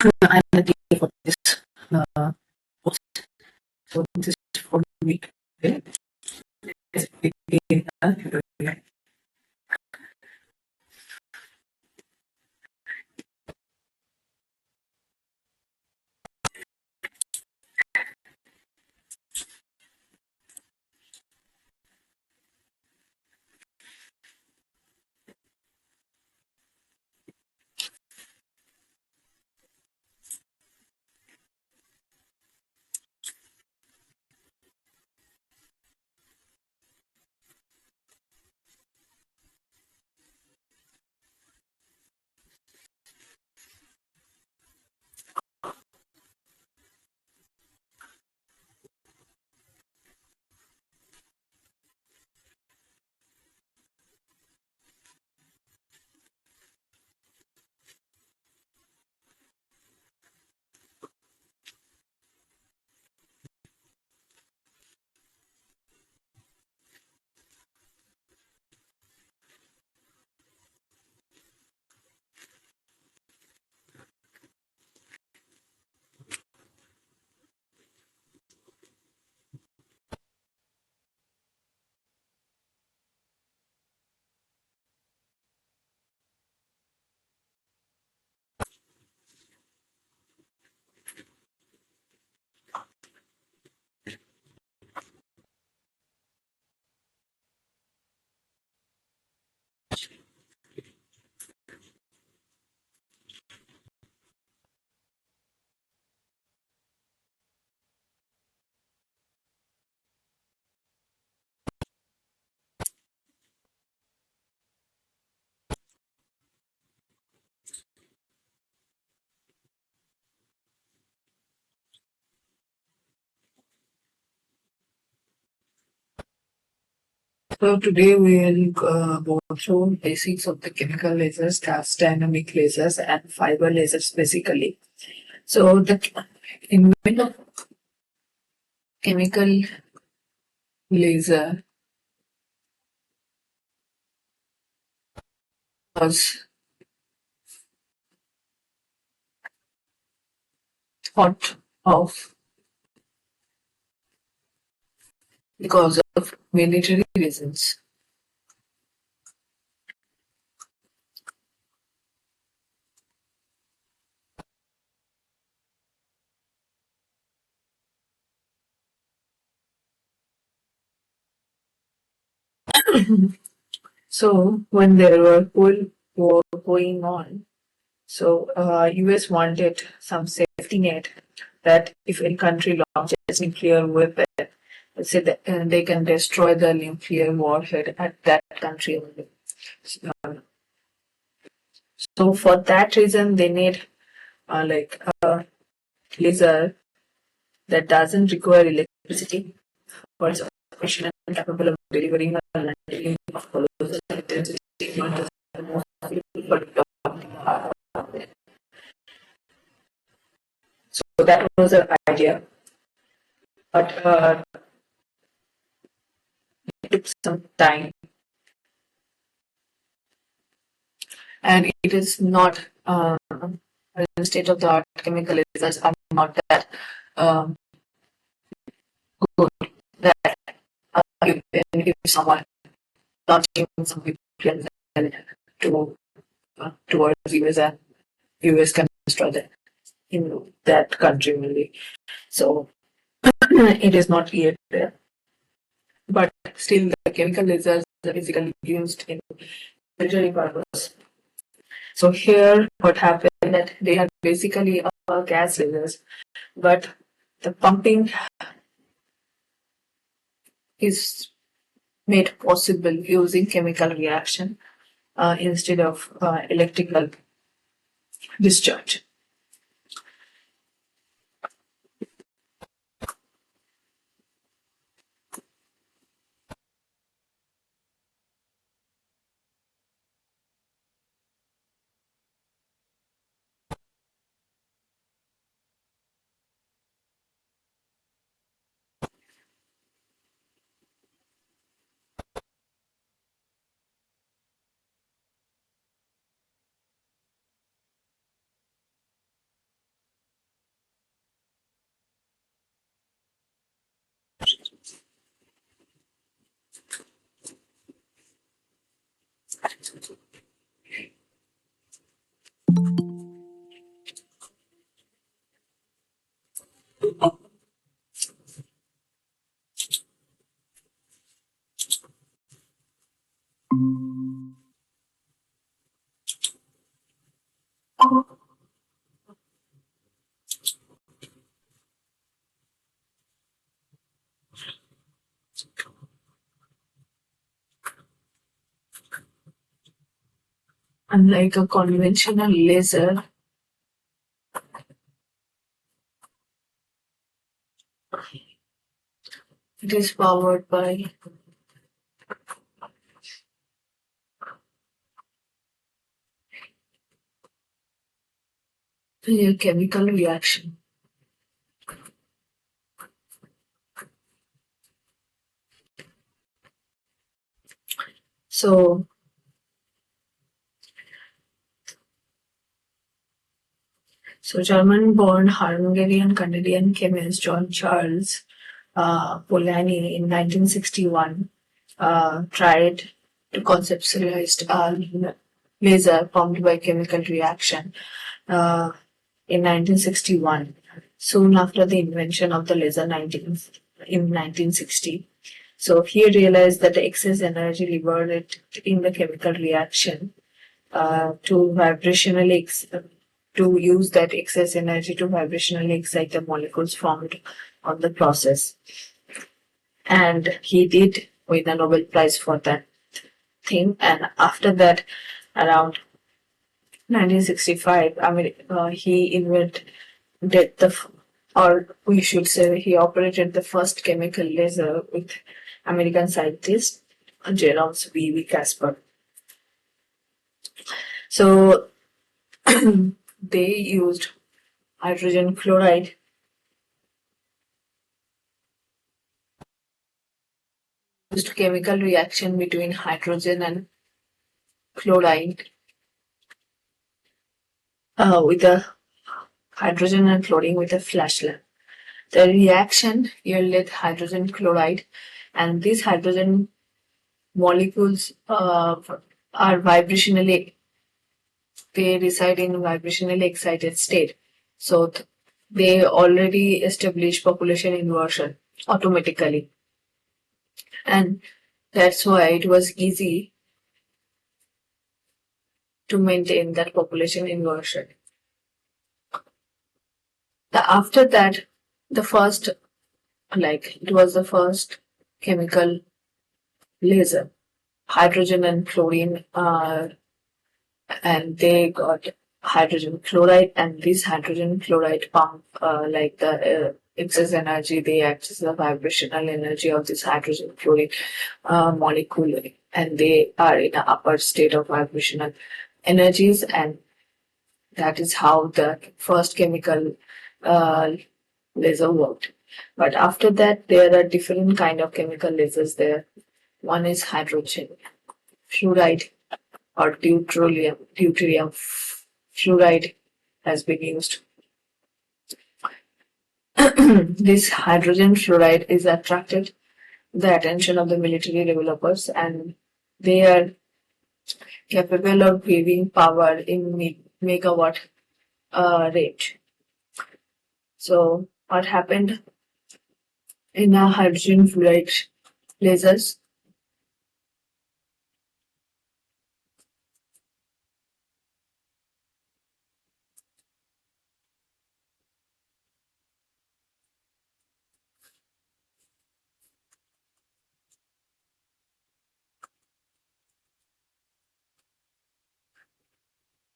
I'm the TA for this post. So this is for the week. Okay. So today we'll go through basics of the chemical lasers, gas dynamic lasers, and fiber lasers basically. So the invent of chemical laser was thought of because of military reasons. So when there were Cold War going on, so US wanted some safety net that if any country launches nuclear weapon, let's say that they can destroy the nuclear warhead at that country only. So for that reason, they need like a laser that doesn't require electricity for its operation and capable of delivering a landing of colors intensity not just the most beautiful but so that was the idea. But it took some time and it is not state of the art chemical lasers are not that um, good that if someone launching some people to towards US and US can destroy that in that country only. So it is not yet there. But still the chemical lasers are basically used in military purpose. So here what happened that they are basically gas lasers, but the pumping is made possible using chemical reaction instead of electrical discharge. Unlike a conventional laser, it is powered by a chemical reaction. So, German-born Hungarian-Canadian chemist John Charles Polanyi in 1961 tried to conceptualize a laser formed by chemical reaction in 1961, soon after the invention of the laser in 1960. So he realized that the excess energy liberated in the chemical reaction to vibrationally to use that excess energy to vibrationally excite the molecules formed on the process. And he did win a Nobel Prize for that thing. And after that, around 1965, he invented or we should say he operated the first chemical laser with American scientist Jerome V. Casper. So they used hydrogen chloride used chemical reaction between hydrogen and chloride with a hydrogen and chlorine with a flash lamp. The reaction yielded hydrogen chloride, and these hydrogen molecules are vibrationally, they reside in vibrationally excited state. So they already establish population inversion automatically. And that's why it was easy to maintain that population inversion. After that, it was the first chemical laser, hydrogen and chlorine, and they got hydrogen chloride, and this hydrogen chloride pump, the excess energy, they access the vibrational energy of this hydrogen chlorine molecule, and they are in an upper state of vibrational energies, and that is how the first chemical laser worked. But after that, there are different kind of chemical lasers there. One is hydrogen fluoride or deuterium fluoride has been used. This hydrogen fluoride is attracted the attention of the military developers, and they are capable of giving power in megawatt range. So what happened in a hydrogen fluoride lasers?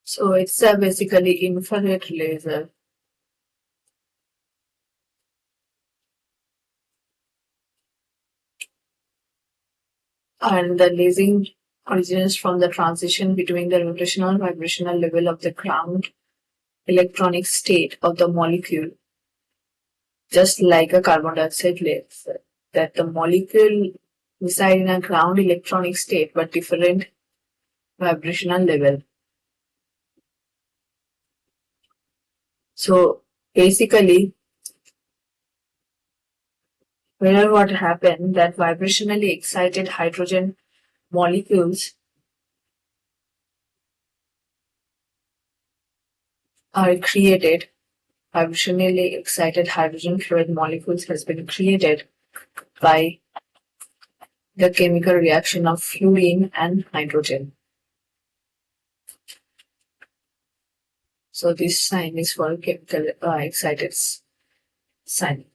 So it's a basically infrared laser. And the lasing originates from the transition between the rotational and vibrational level of the ground electronic state of the molecule, just like a carbon dioxide laser, that the molecule reside in a ground electronic state but different vibrational level. So basically, whenever what happened, that vibrationally excited hydrogen molecules are created, vibrationally excited hydrogen fluid molecules has been created by the chemical reaction of fluorine and hydrogen. So this sign is for chemical excited sign.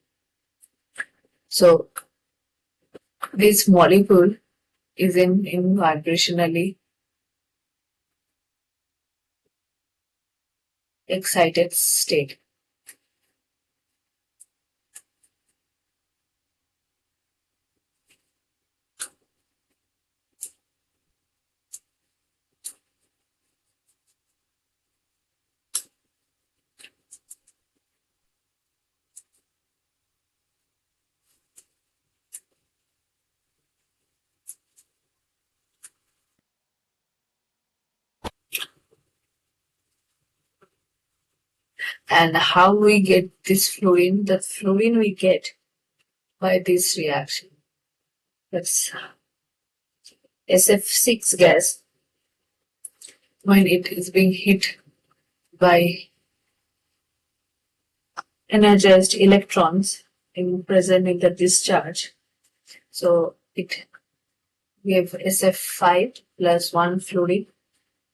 So this molecule is in vibrationally excited state. And how we get this fluorine? The fluorine we get by this reaction. That's SF6 gas when it is being hit by energized electrons present in the discharge. So it gives SF5 plus 1 fluorine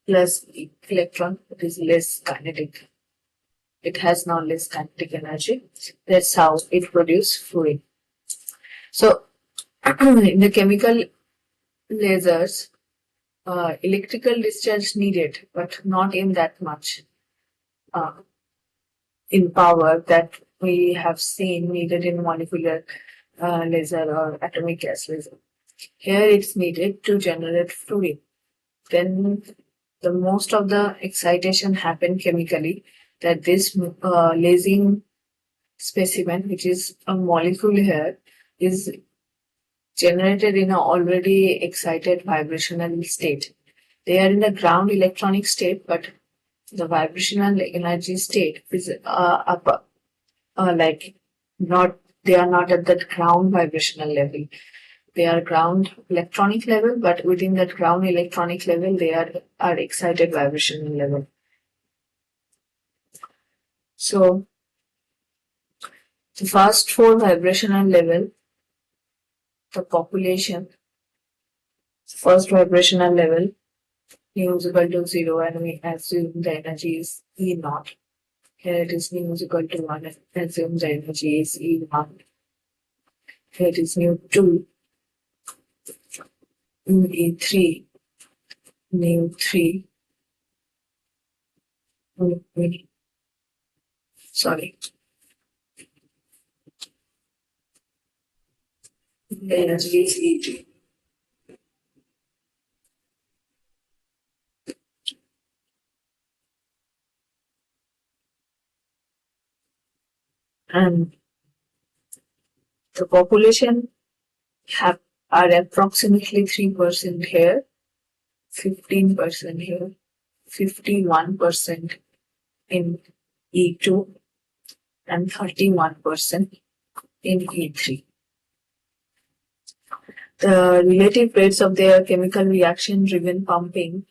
plus electron. It is less kinetic. It has now less kinetic energy. That's how it produces fluorine. So in the chemical lasers, electrical discharge needed, but not in that much in power that we have seen needed in molecular laser or atomic gas laser. Here it's needed to generate fluorine. Then the most of the excitation happen chemically, that this lasing specimen, which is a molecule here, is generated in an already excited vibrational state. They are in the ground electronic state, but the vibrational energy state is up, like not, they are not at that ground vibrational level. They are ground electronic level, but within that ground electronic level, they are excited vibrational level. So the first four vibrational level, the population, first vibrational level, nu is equal to 0, and we assume the energy is E naught. Here it is nu is equal to 1, and assume the energy is E1. Here it is nu 2, nu E3, nu 3, sorry. The energy is E2. And the population are approximately 3% here, 15% here, 51% in E2, and 31% in E3. The relative rates of their chemical reaction driven pumping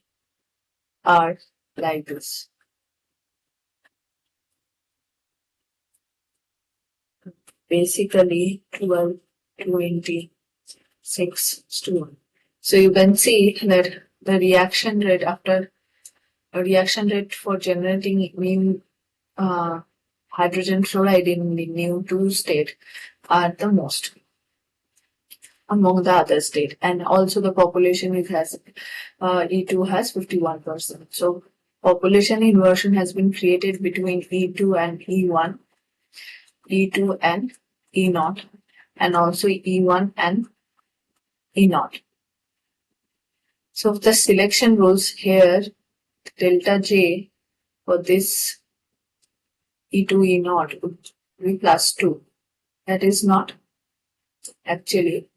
are like this. Basically 12, 20, 6:1. So you can see that the reaction rate after a reaction rate for generating new hydrogen fluoride in the nu 2 state are the most among the other state, and also the population it has E2 has 51%. So population inversion has been created between E2 and E1, E2 and E0, and also E1 and E0. So the selection rules here, delta J for this E2 E0 would be plus 2. That is not actually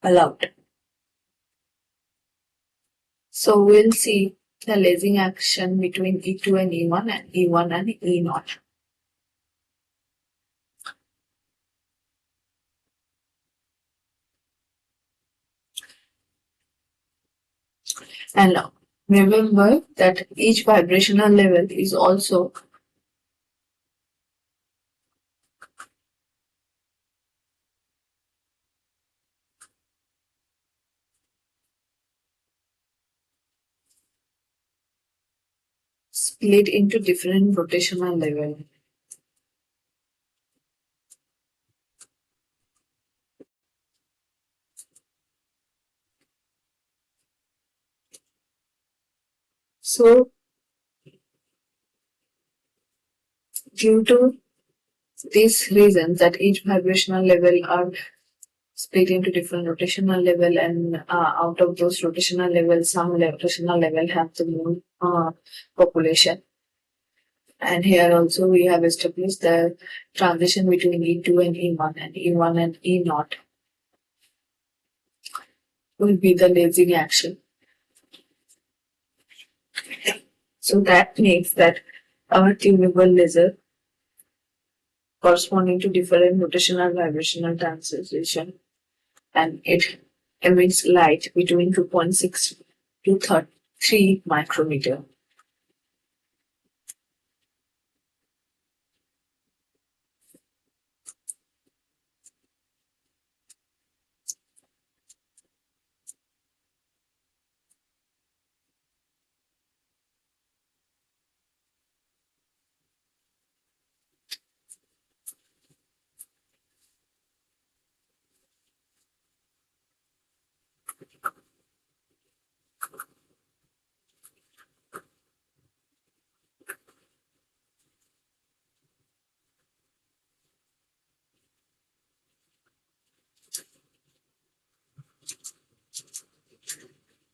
allowed. So we'll see the lasing action between E2 and E1 and E1 and E0. And Remember that each vibrational level is also split into different rotational levels. So, due to these reasons that each vibrational level are split into different rotational level, and out of those rotational levels, some rotational level have the moon population. And here also we have established the transition between E2 and E1, and E1 and E0 will be the lasing action. So that means that our tunable laser corresponding to different rotational vibrational transition, and it emits light between 2.6 to 3 micrometer.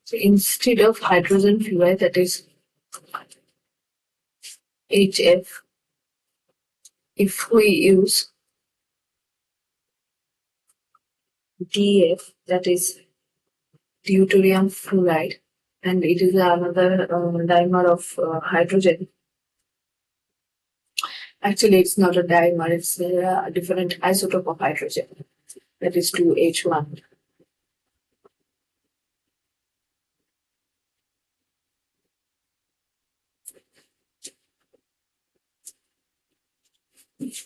So instead of hydrogen fluoride, that is HF, if we use DF, that is deuterium fluoride, and it is another dimer of hydrogen. Actually, it's not a dimer, it's a different isotope of hydrogen, that is 2H1.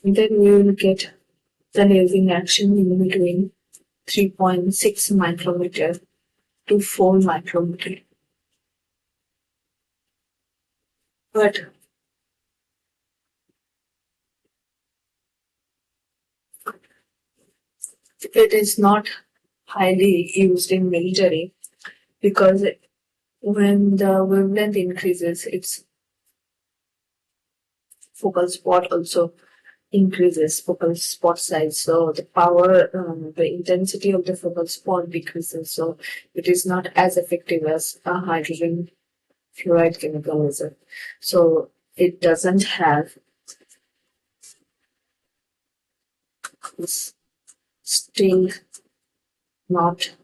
Then we will get the lasing action in between 3.6 micrometer to 4 micrometer. But it is not highly used in military, because when the wavelength increases, its focal spot also increases, focal spot size. So the power, the intensity of the focal spot decreases. So it is not as effective as a hydrogen fluoride chemical laser. So it doesn't have this, still not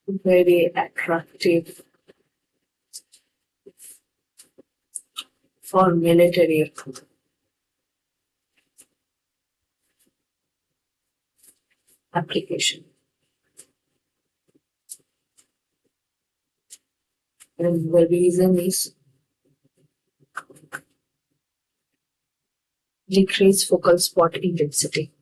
very attractive for military application. And the reason is decreased focal spot intensity.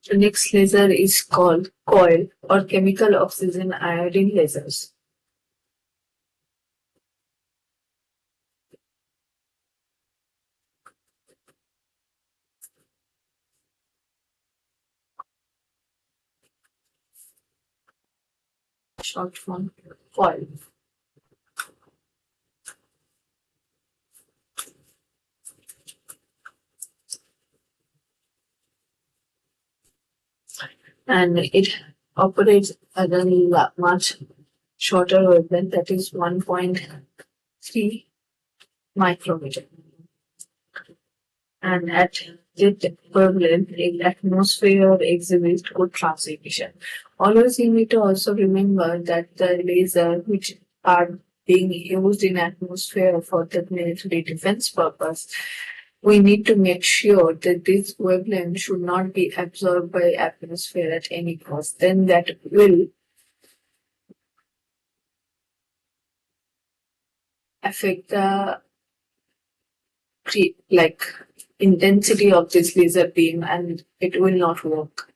The next laser is called coil or chemical oxygen iodine lasers. Short form coil. and it operates at a much shorter wavelength, that is 1.3 micrometer. And at jet wavelength, the atmosphere exhibits good transmission. Always you need to also remember that the laser which are being used in atmosphere for the military defense purpose, we need to make sure that this wavelength should not be absorbed by atmosphere at any cost. Then that will affect the like intensity of this laser beam, and it will not work.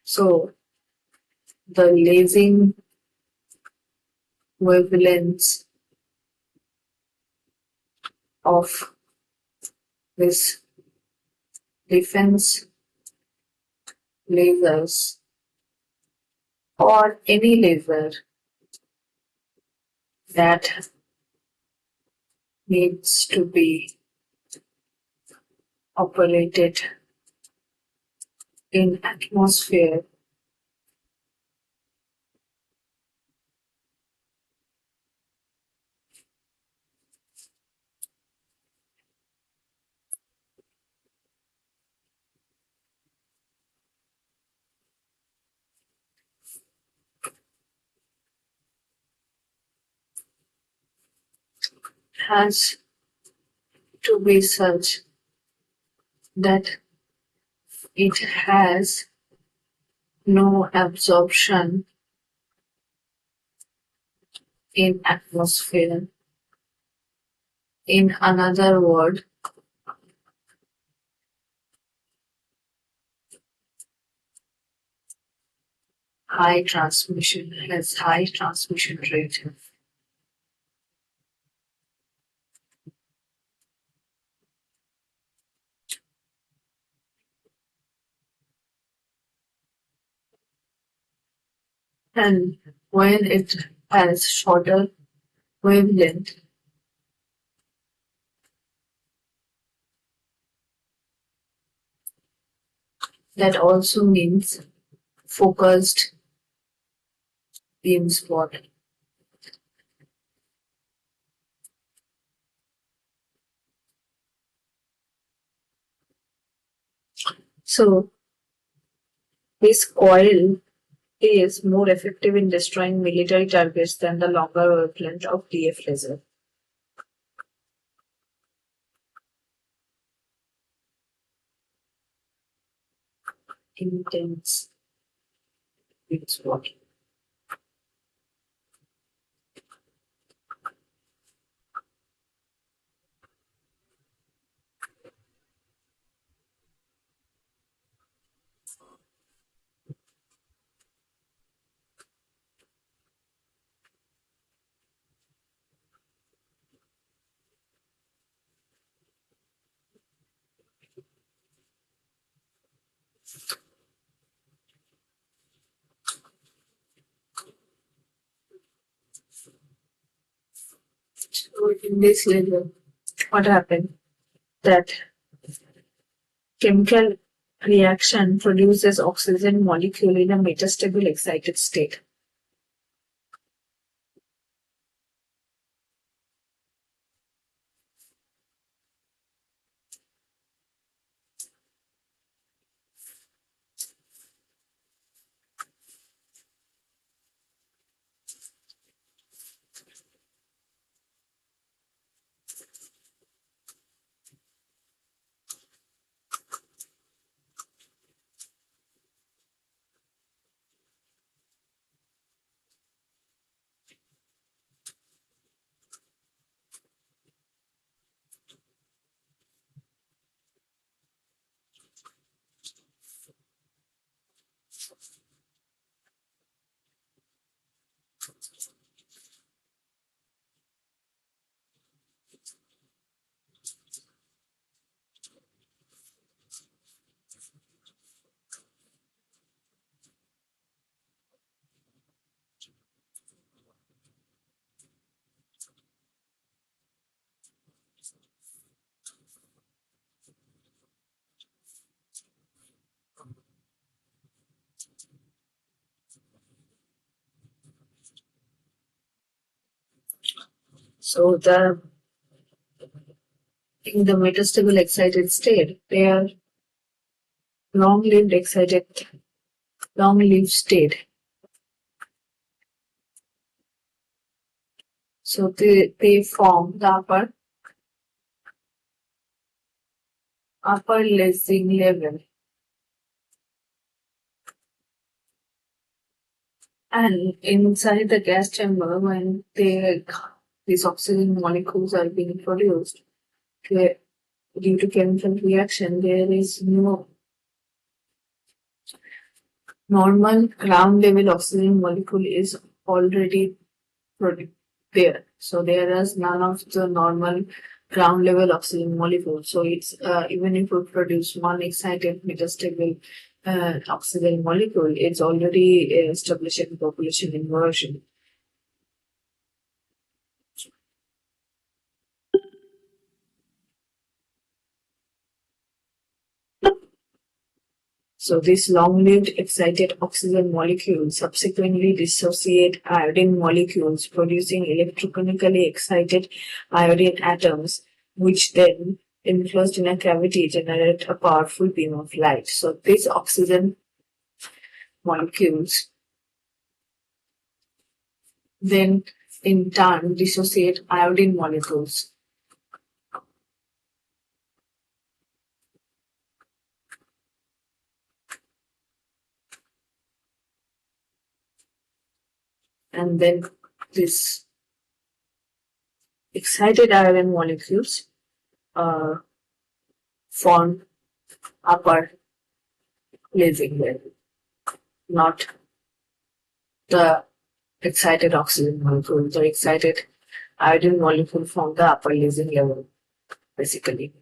So the lasing wavelengths of this defense lasers or any laser that needs to be operated in atmosphere has to be such that it has no absorption in atmosphere. In another word, high transmission rate. And when it has shorter wavelength, that also means focused beam spot. So this coil is more effective in destroying military targets than the longer wavelength of DF laser. Intense beam spot. So in this laser, what happened? That chemical reaction produces oxygen molecule in a metastable excited state. So in the metastable excited state, they are long-lived excited, long-lived state. So they form the upper lacing level. And inside the gas chamber, when these oxygen molecules are being produced due to chemical reaction, there is no normal ground level oxygen molecule is already there. So there is none of the normal ground level oxygen molecule. So it's even if we produce one excited metastable oxygen molecule, it's already establishing population inversion. So these long-lived excited oxygen molecules subsequently dissociate iodine molecules, producing electrochemically excited iodine atoms, which then, enclosed in a cavity, generate a powerful beam of light. So these oxygen molecules then in turn dissociate iodine molecules. And then these excited iodine molecules form upper lacing level, not the excited oxygen molecule. The excited iodine molecule from the upper lacing level, basically.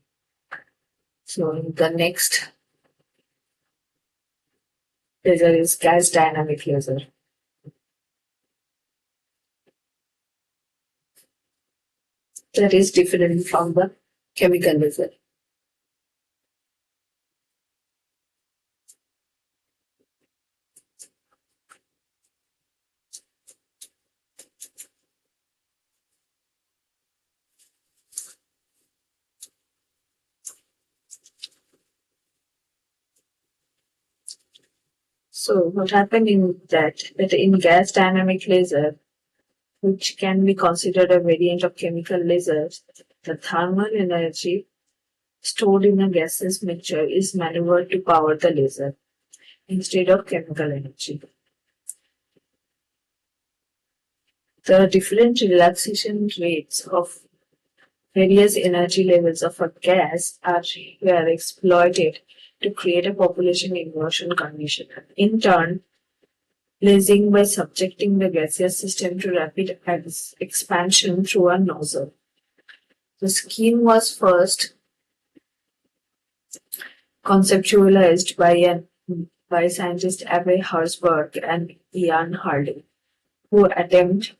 So the next laser is gas dynamic laser. That is different from the chemical laser. So what happened in that in gas dynamic laser, which can be considered a variant of chemical lasers, the thermal energy stored in a gaseous mixture is maneuvered to power the laser instead of chemical energy. The different relaxation rates of various energy levels of a gas were exploited to create a population inversion condition. In turn, lasing by subjecting the gaseous system to rapid expansion through a nozzle. The scheme was first conceptualized by scientists Abe Herzberg and Ian Harding, who attempted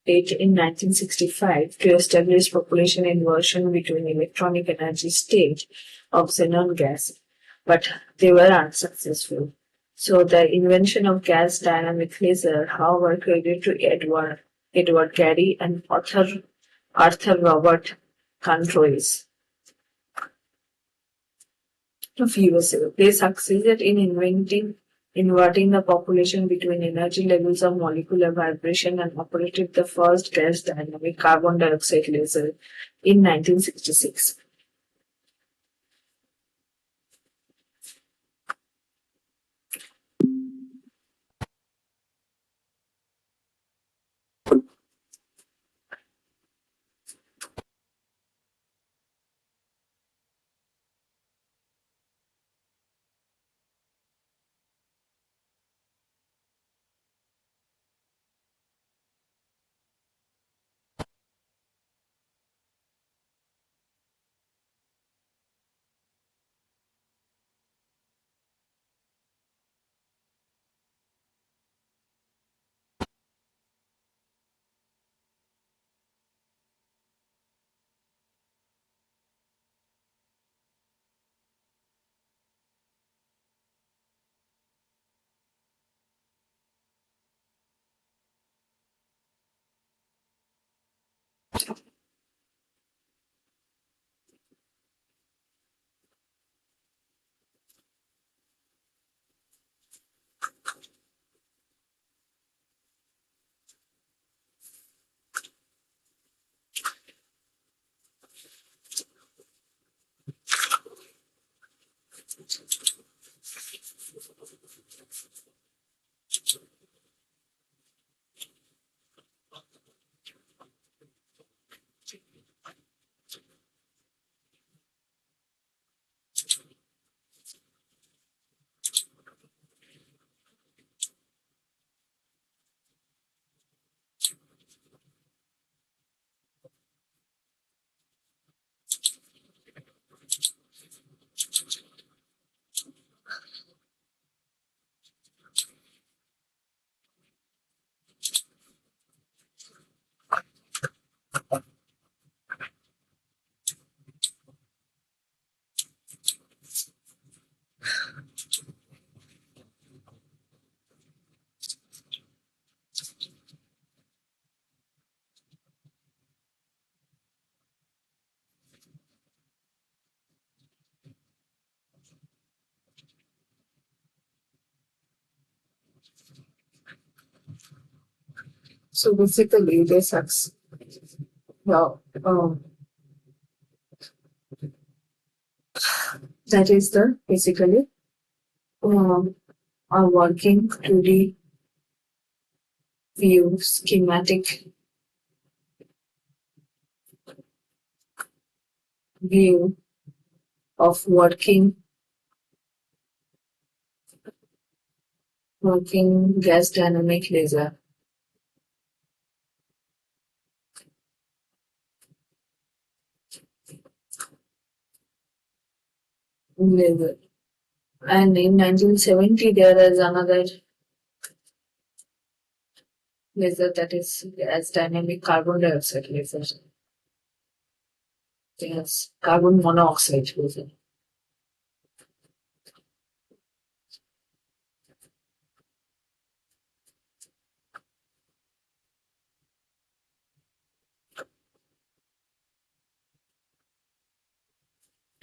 it in 1965 to establish population inversion between electronic energy state of xenon gas, but they were unsuccessful. So the invention of gas dynamic laser, however, credited to Edward Gary and Arthur Robert Controis of USA. They succeeded in inverting the population between energy levels of molecular vibration and operated the first gas dynamic carbon dioxide laser in 1966. So basically, well, that is the basically a working 2D view schematic view of working gas dynamic laser. Laser. And in 1970, there is another laser that is gas dynamic carbon dioxide laser. Yes, carbon monoxide laser.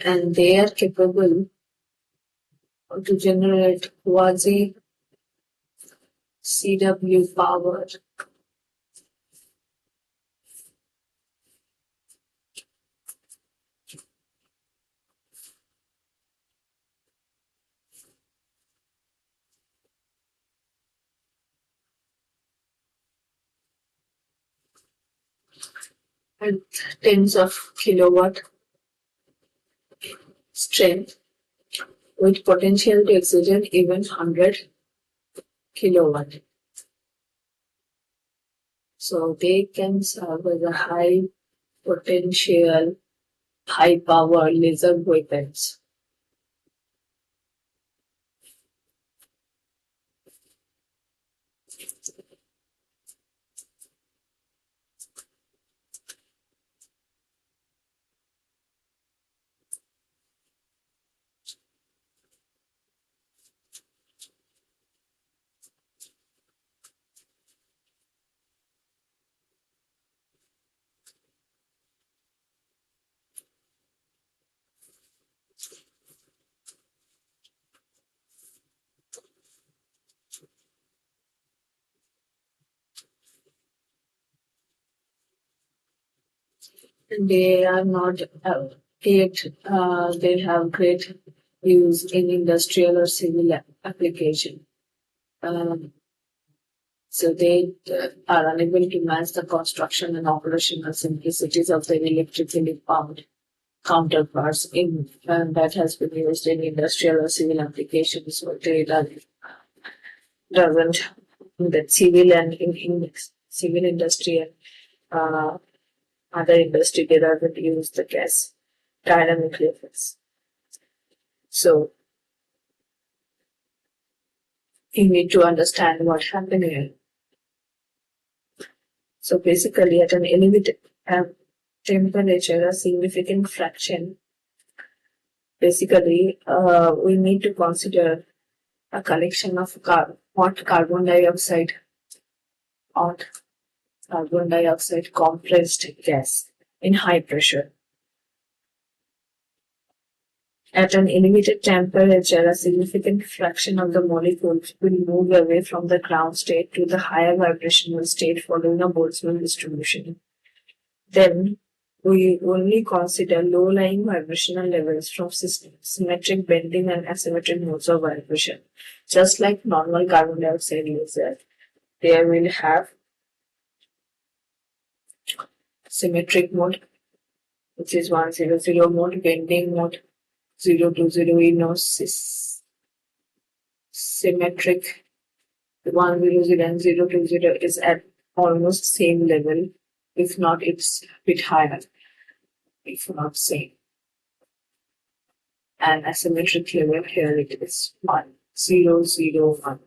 And they are capable to generate quasi CW power at tens of kilowatt strength with potential to exceed even 100 kilowatt. So they can serve as a high potential, high power laser weapons. And they are not yet, they have great use in industrial or civil application. Um, so they are unable to match the construction and operational simplicities of the electrically powered counterparts in that has been used in industrial or civil applications. So they doesn't that civil and in civil industry and uh, other industry they doesn't use the gas dynamic lasers. So you need to understand what happened here. So basically, at an elevated temperature, a significant fraction. Basically, we need to consider a collection of hot hot carbon dioxide compressed gas in high pressure. At an elevated temperature, a significant fraction of the molecules will move away from the ground state to the higher vibrational state following a Boltzmann distribution. Then we only consider low-lying vibrational levels from symmetric bending and asymmetric modes of vibration. Just like normal carbon dioxide laser, they will have symmetric mode, which is 100 mode, bending mode, 020 symmetric 100 and 020 is at almost same level, if not it's a bit higher, if not same. And asymmetric level here it is 1001.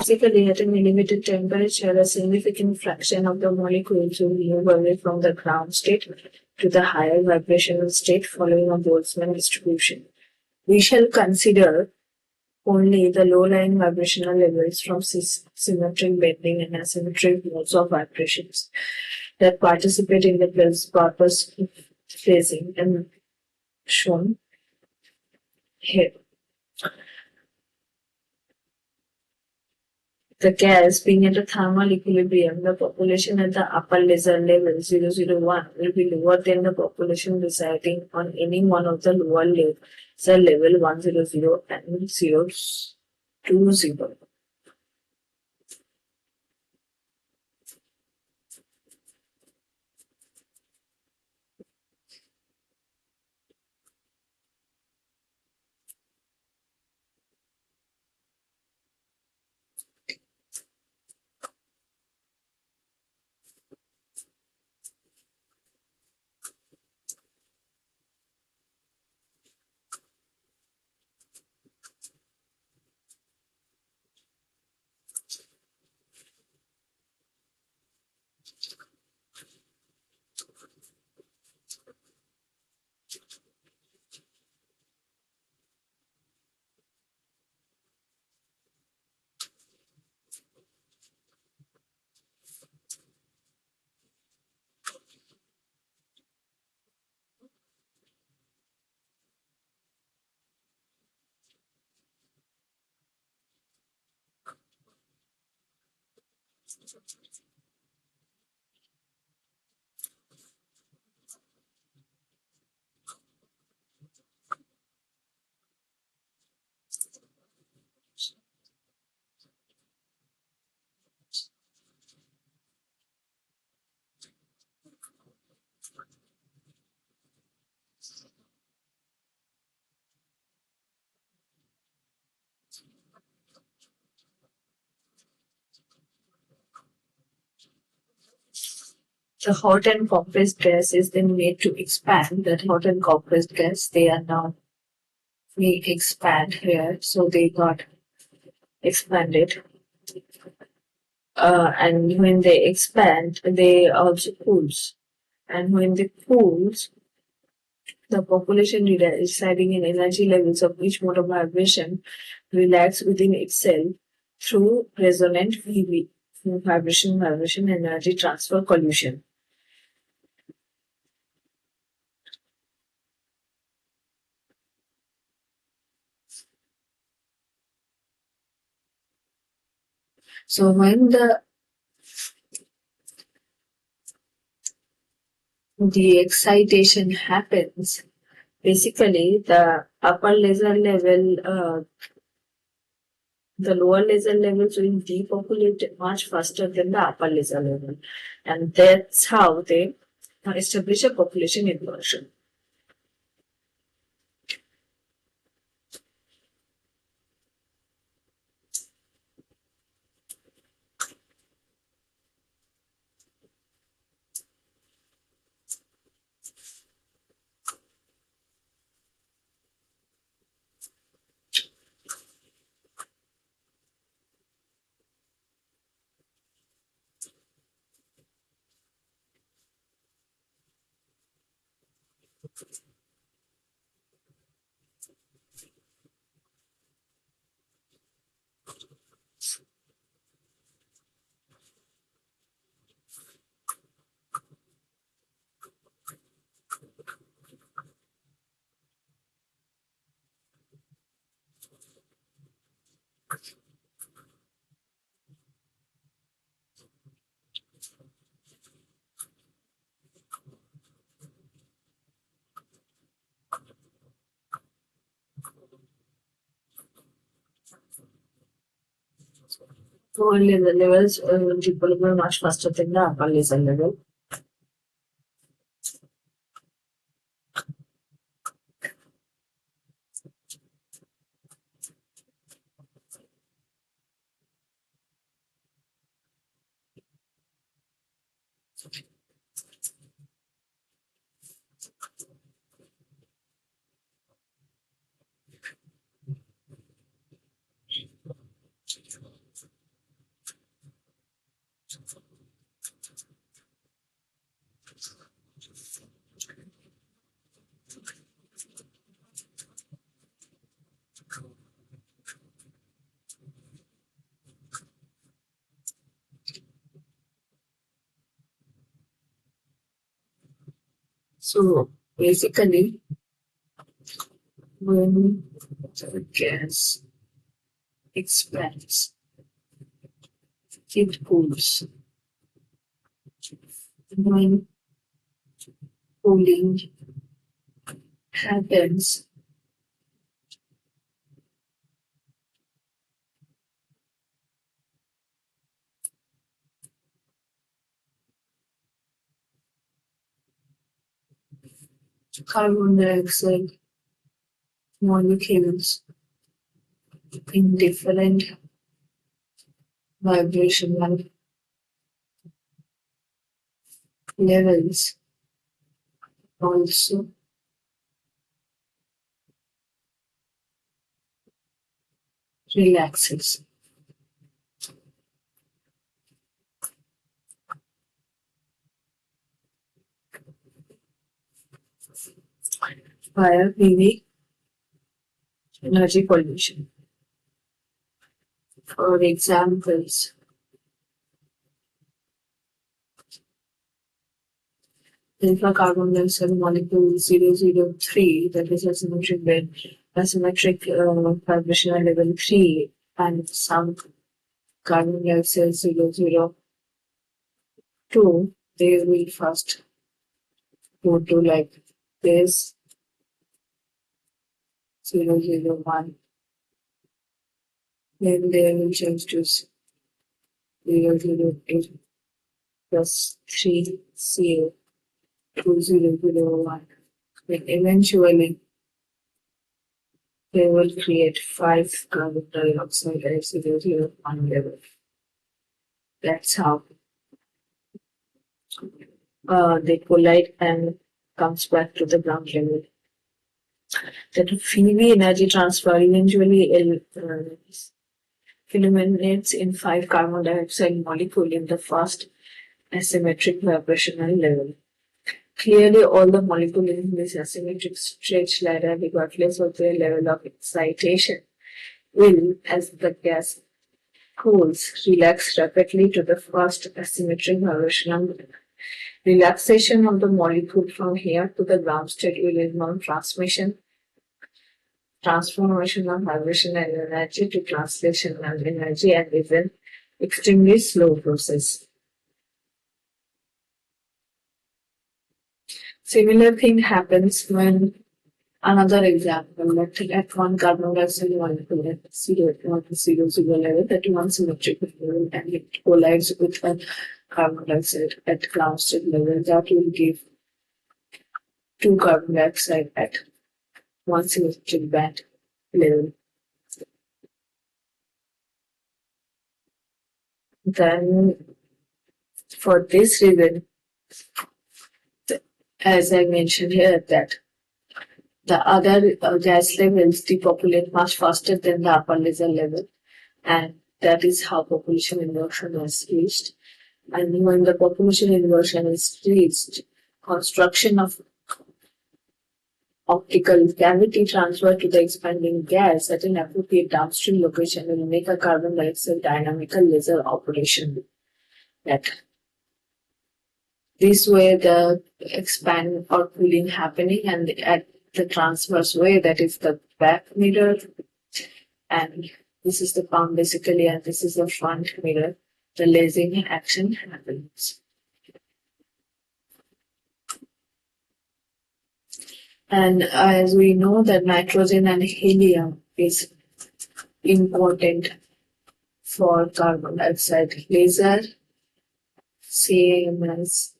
Basically, at an elevated temperature, a significant fraction of the molecules will move away from the ground state to the higher vibrational state following a Boltzmann distribution. We shall consider only the low-lying vibrational levels from symmetric bending and asymmetric modes of vibrations that participate in the purpose phasing and shown here. The gas being at a thermal equilibrium, the population at the upper laser level 001 will be lower than the population residing on any one of the lower laser level 100 and 020. The hot and compressed gas is then made to expand. That hot and compressed gas, they are now we expand here, so they got expanded. And when they expand, they also cools. And when they cools, the population residing in energy levels of each mode of vibration relax within itself through resonant VV, vibration energy transfer collision. So when the excitation happens, basically the upper laser level, the lower laser levels will depopulate much faster than the upper laser level, and that's how they establish a population inversion. Lower laser levels will depopulate much faster than the upper laser level. So basically, when the gas expands, it cools. When cooling happens, carbon dioxide molecules in different vibrational levels also relaxes. Via PV energy pollution. For examples, alpha carbon dioxide molecule 003, that is asymmetric vibrational level 3, and some carbon dioxide 002, they will first go to like this 001, then they will change to 008 plus 3 CO 2001. Then eventually they will create 5 carbon dioxide at 001 level. That's how they collide and comes back to the ground level. That PV energy transfer eventually eliminates in 5 carbon dioxide molecule in the first asymmetric vibrational level. Clearly, all the molecules in this asymmetric stretch ladder, regardless of their level of excitation, will, as the gas cools, relax rapidly to the first asymmetric vibrational level. Relaxation of the molecule from here to the ground state will involve transformation of vibrational energy to translational energy, and is an extremely slow process. Similar thing happens when another example, let's at one carbon dioxide molecule at 0.00 level, that one symmetric level, and it collides with a carbon dioxide at ground state level, that will give 2 carbon dioxide at one symmetric band level. Then, for this reason, as I mentioned here, that the other gas levels depopulate much faster than the upper laser level, and that is how population inversion is reached. And when the population inversion is reached, construction of optical cavity transfer to the expanding gas at an appropriate downstream location will make a carbon dioxide dynamical laser operation. That this way the expand or cooling happening, and at the transverse way, that is the back mirror, and this is the palm basically, and this is the front mirror, the lasing action happens. And as we know that nitrogen and helium is important for carbon dioxide laser, same as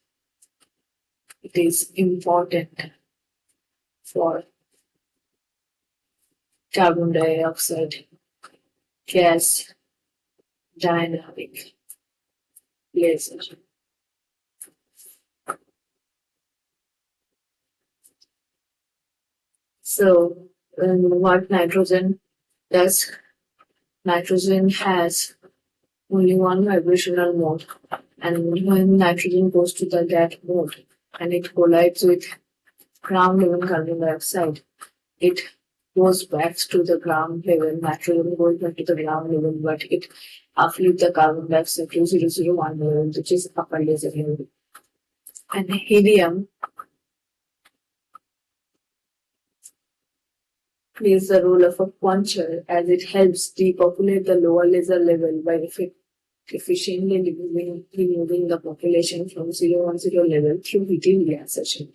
it is important for carbon dioxide gas dynamic laser. So, what nitrogen does? Nitrogen has only one vibrational mode, and when nitrogen goes to the that mode and it collides with ground level carbon dioxide, it goes back to the ground level. Nitrogen goes back to the ground level, but it uplifts the carbon dioxide to 001 level, which is upper laser level. And helium plays the role of a quencher as it helps depopulate the lower laser level by efficiently removing the population from 010 level through heating relaxation.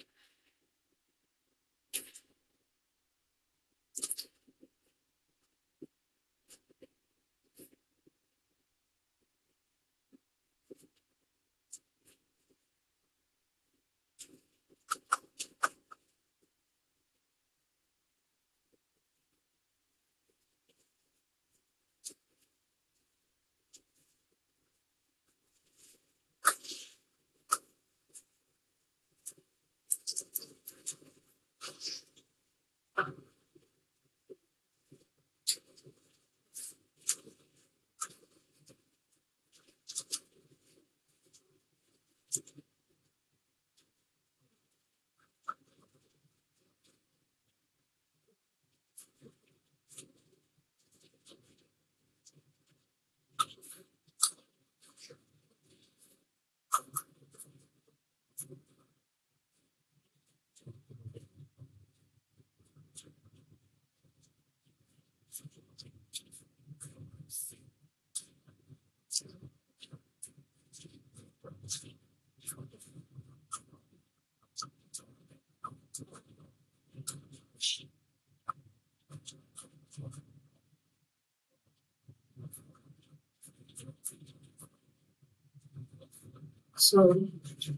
So,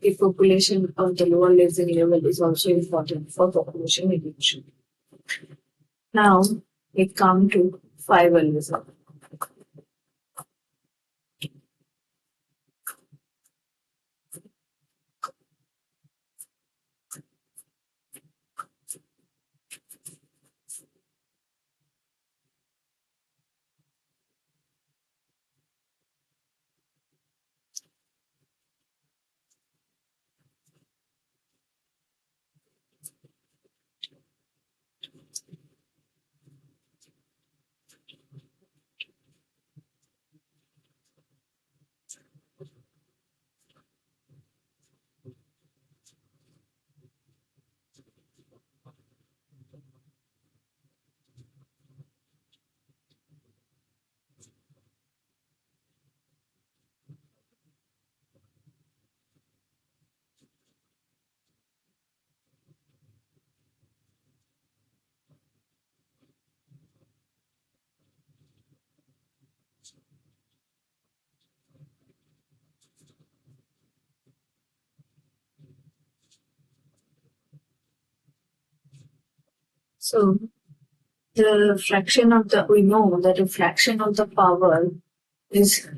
depopulation of the lower laser level is also important for population reduction. Now, we come to fiber laser. So, we know that a fraction of the power is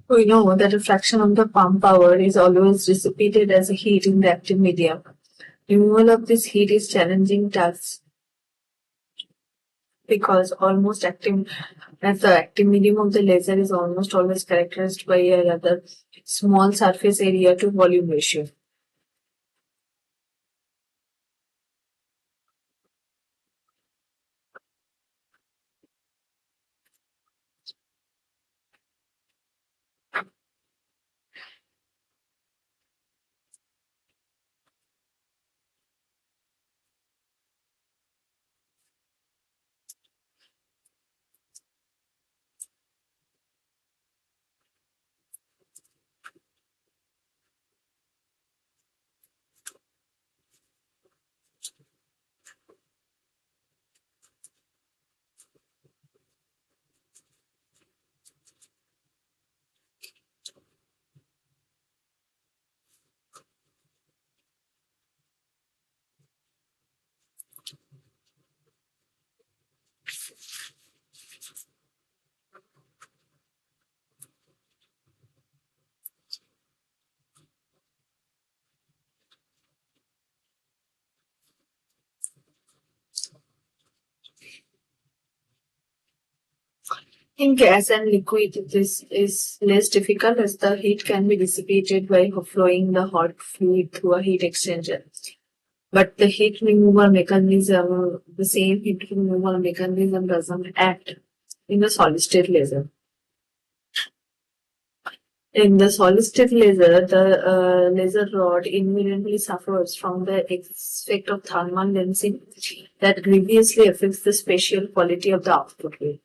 We know that a fraction of the pump power is always dissipated as a heat in the active medium. Removal of this heat is challenging task because almost active as the active medium of the laser is almost always characterized by a rather small surface area to volume ratio. In gas and liquid, this is less difficult as the heat can be dissipated by flowing the hot fluid through a heat exchanger. But the heat removal mechanism, the same heat removal mechanism doesn't act in the solid state laser. In the solid state laser, the laser rod immediately suffers from the effect of thermal lensing that grievously affects the spatial quality of the output wave.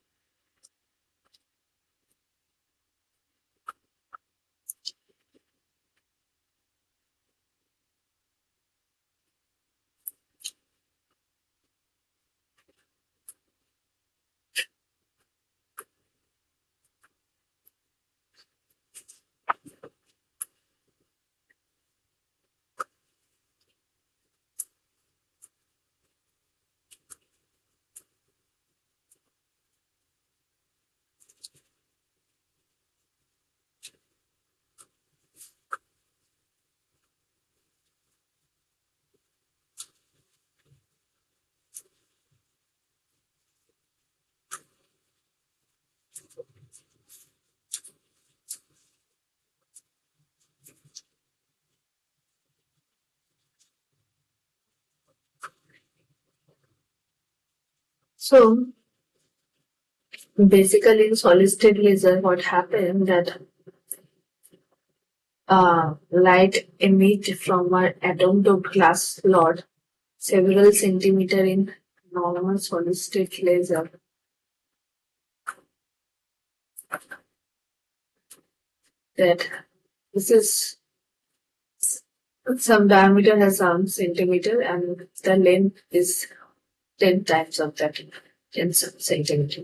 So basically in solid state laser, what happened that light emit from an atom doped glass rod several centimeter in normal solid state laser. That this is some diameter has some centimeter and the length is 10 times of that 10 centimeter.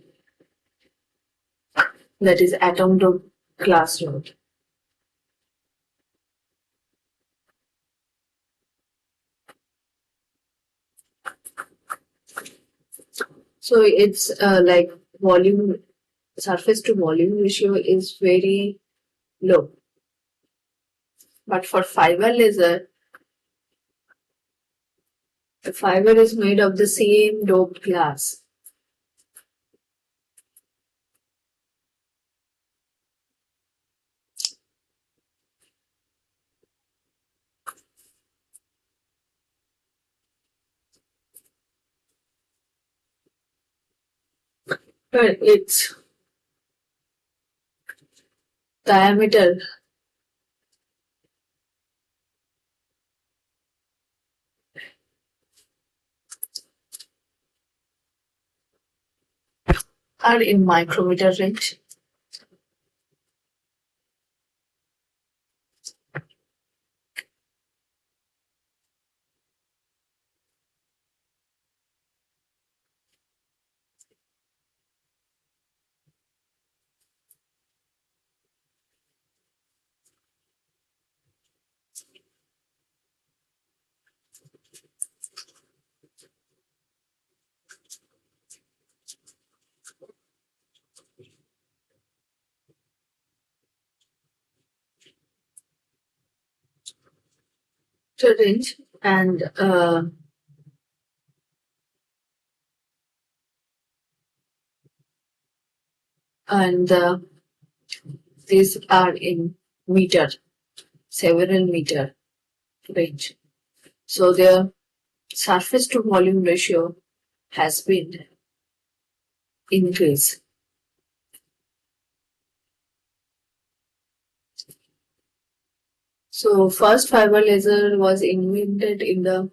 That is atom doped glass rod. So it's like volume surface to volume ratio is very low. But for fiber laser, the fiber is made of the same doped glass. But its diameter are in micrometer range. Range and these are in meter, several meter range. So their surface to volume ratio has been increased. So first fiber laser was invented in the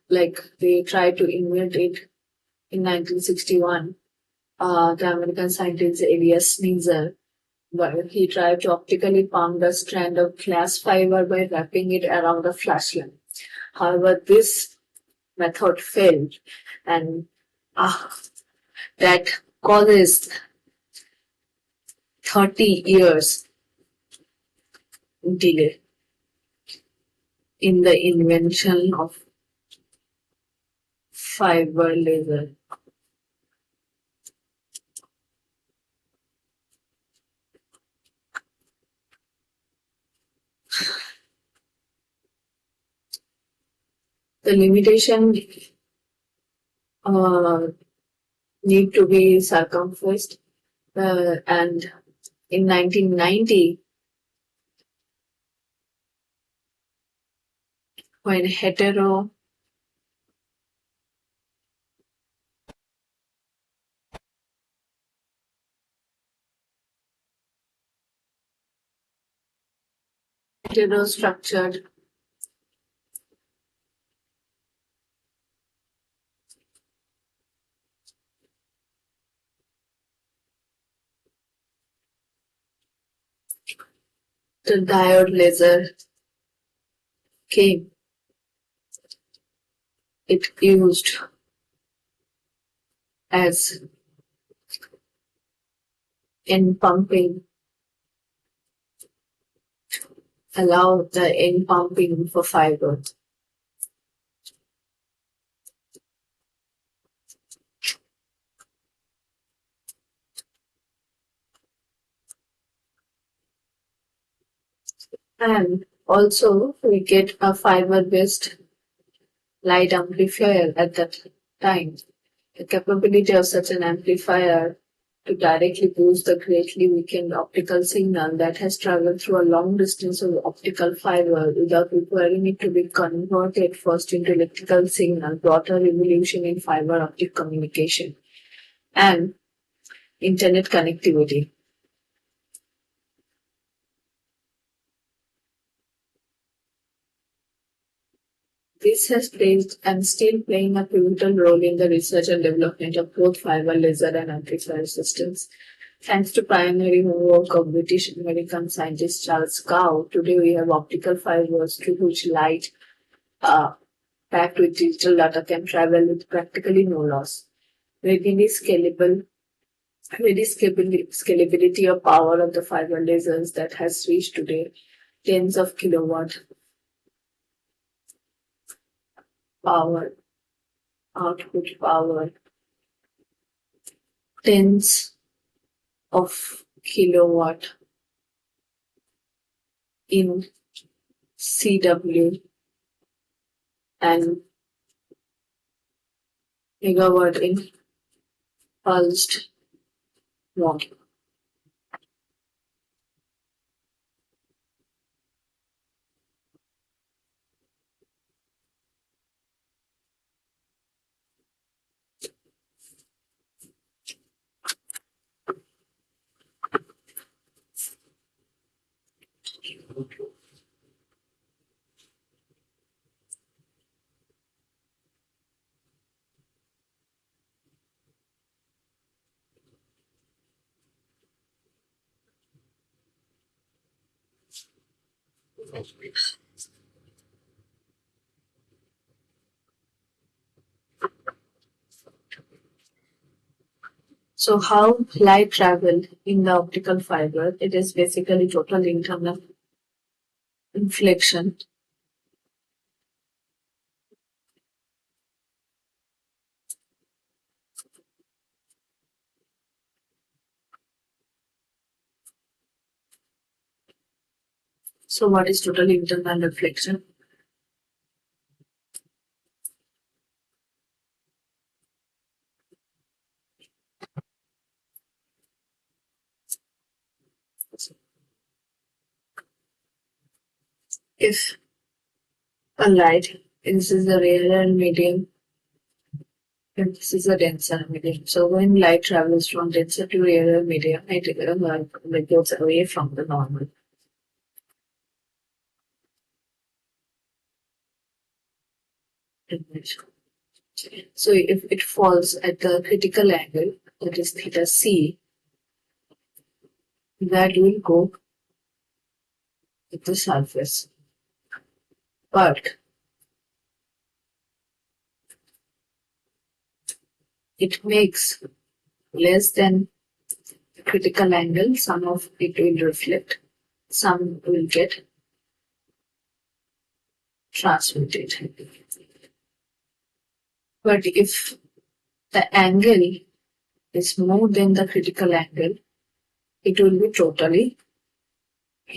like they tried to invent it in 1961. The American scientist Elias Sneezer, but he tried to optically pump the strand of glass fiber by wrapping it around a flash lamp. However, this method failed, and that causes 30 years delay in the invention of fiber laser. The limitation need to be circumfused, and in 1990, when heterostructured the diode laser came, it used as end pumping, allow the end pumping for fiber. And also we get a fiber-based light amplifier at that time. The capability of such an amplifier to directly boost the greatly weakened optical signal that has traveled through a long distance of optical fiber without requiring it to be converted first into electrical signal brought a revolution in fiber optic communication and internet connectivity. This has played and still playing a pivotal role in the research and development of both fiber laser and amplifier systems. Thanks to pioneering work of British American scientist Charles Gow, today we have optical fibers through which light packed with digital data can travel with practically no loss. Readily scalability of power of the fiber lasers that has reached today tens of kilowatt power, output power, tens of kilowatt in CW and megawatt in pulsed mode. So how light travel in the optical fiber? It is basically total internal inflection. So what is total internal reflection? If a light, this is a rarer medium, and this is a denser medium. So when light travels from denser to rarer medium, it goes away from the normal image. So if it falls at the critical angle, that is theta c, that will go with the surface. But it makes less than critical angle, some of it will reflect, some will get transmitted. But if the angle is more than the critical angle, it will be totally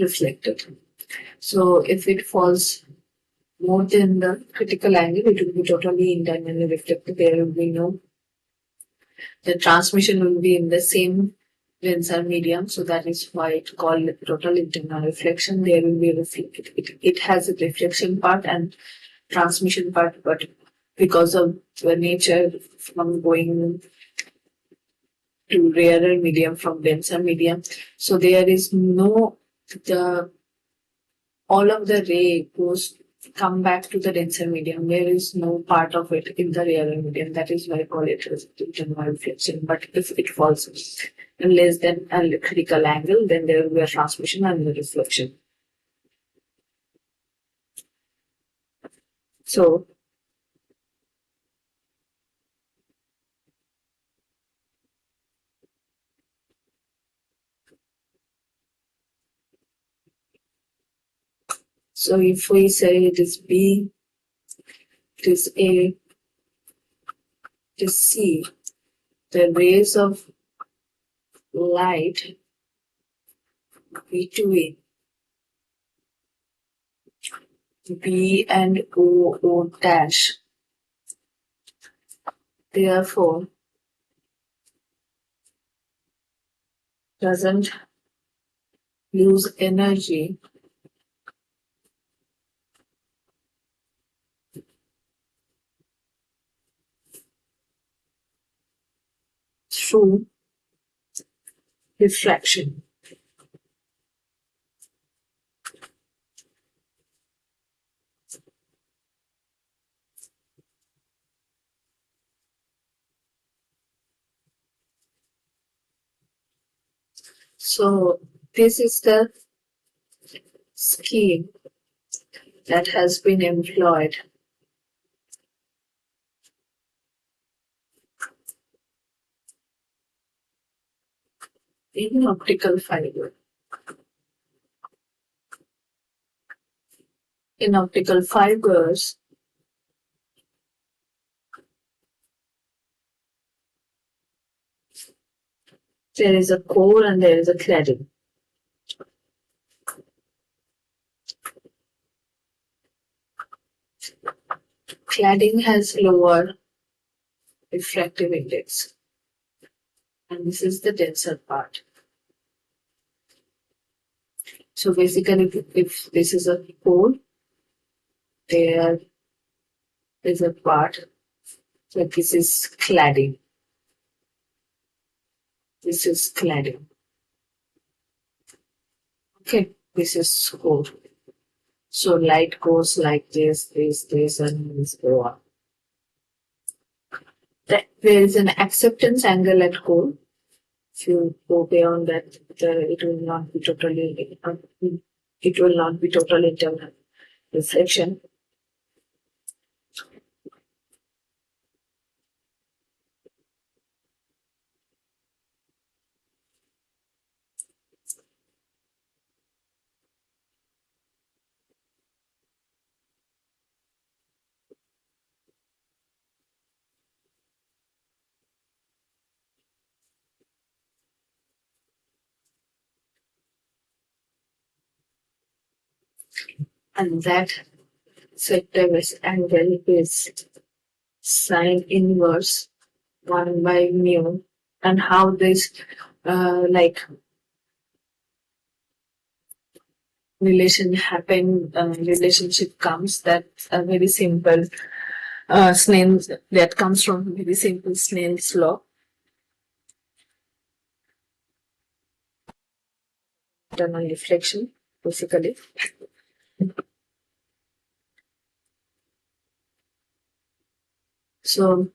reflected. So if it falls more than the critical angle, it will be totally internally reflected. There will be no, the transmission will be in the same denser medium. So that is why it's called total internal reflection. There will be it has a reflection part and transmission part, but because of the nature from going to rarer medium from denser medium, so there is no, the all of the ray goes come back to the denser medium. There is no part of it in the rarer medium. That is why I call it internal reflection. But if it falls less than a critical angle, then there will be a transmission and a reflection. So if we say it is B, it is A, it is C, the rays of light between B and O dash, therefore doesn't lose energy through refraction. So this is the scheme that has been employed in optical fiber. In optical fibers, there is a core and there is a cladding. Cladding has lower refractive index, and this is the denser part. So basically, if this is a core, there is a part, so this is cladding. This is cladding. Okay, this is core. So light goes like this, and this go on. There is an acceptance angle at core. If you go beyond that, it will not be totally. it will not be total internal reflection. And that sector angle is sine inverse 1 by mu. And how this relationship comes, that's a very simple Snell's, that comes from very simple Snell's law. Internal reflection, basically. So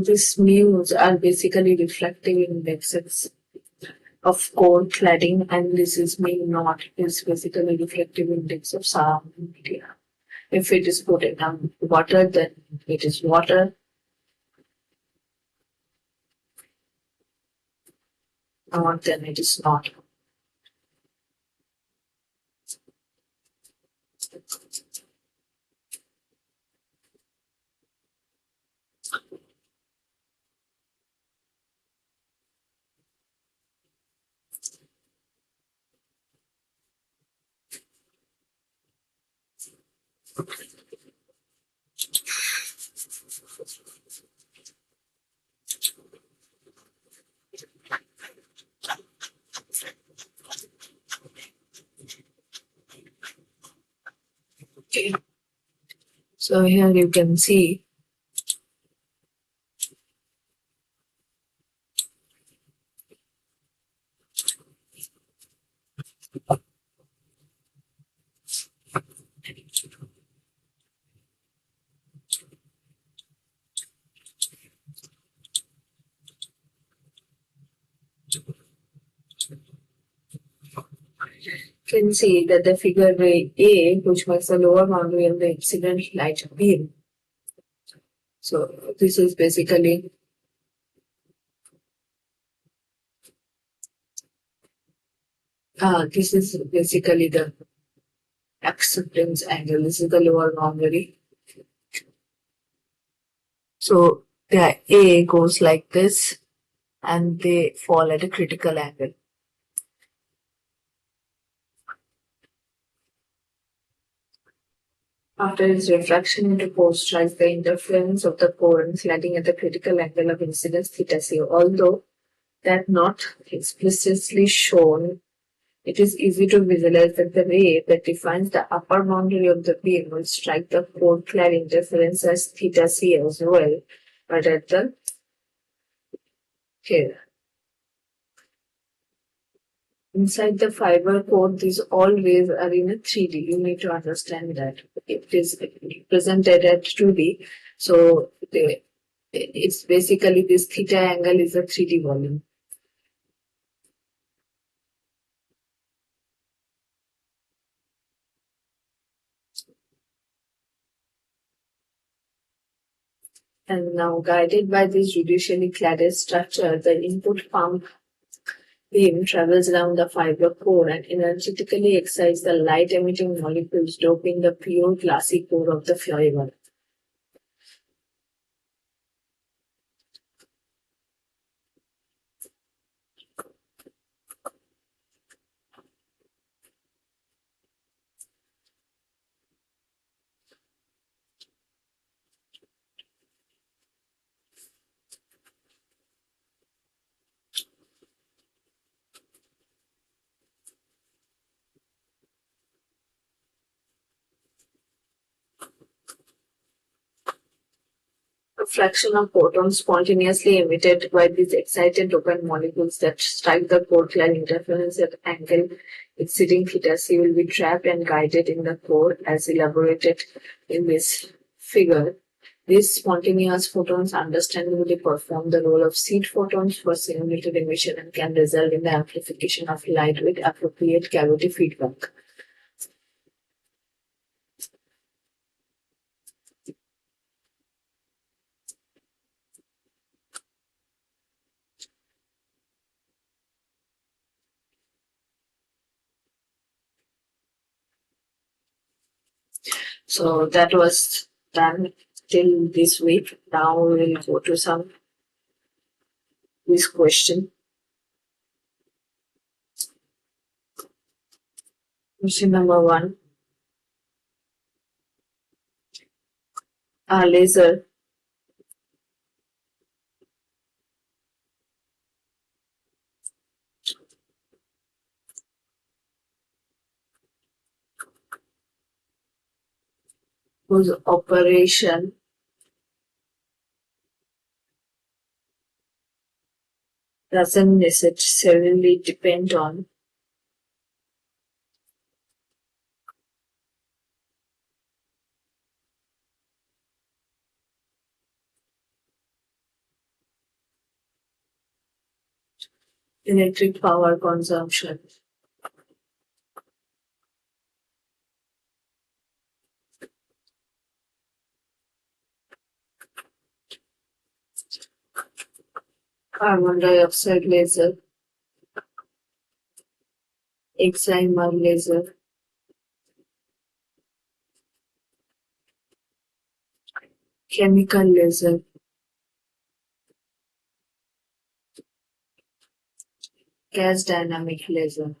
these mu's are basically reflective indexes of core cladding, and this is mu naught is basically reflective index of surrounding media. If it is put in water, then it is water. Not, then it is not. Okay. So here you can see that the figure A, which marks the lower boundary of the incident light beam. So this is basically the acceptance angle. This is the lower boundary. So the A goes like this, and they fall at a critical angle. After its refraction into core strikes the interference of the core and sliding at the critical angle of incidence theta c. Although that not explicitly shown, it is easy to visualize that the ray that defines the upper boundary of the beam will strike the core-clad interference as theta c as well, but at the here. Inside the fiber core, these all rays are in a 3D. You need to understand that. It is represented at 2D. So it's basically this theta angle is a 3D volume. And now, guided by this judicially cladded structure, the input pump beam travels around the fiber core and energetically excites the light-emitting molecules, doping the pure glassy core of the fiber. A fraction of photons spontaneously emitted by these excited dopant molecules that strike the core-clad interference at angle exceeding theta c will be trapped and guided in the core as elaborated in this figure. These spontaneous photons understandably perform the role of seed photons for simulated emission and can result in the amplification of light with appropriate cavity feedback. So that was done till this week. Now we will go to some quiz question. Question number 1. A laser whose operation doesn't necessarily depend on electric power consumption. Carbon dioxide laser, excimer laser, chemical laser, gas dynamic laser.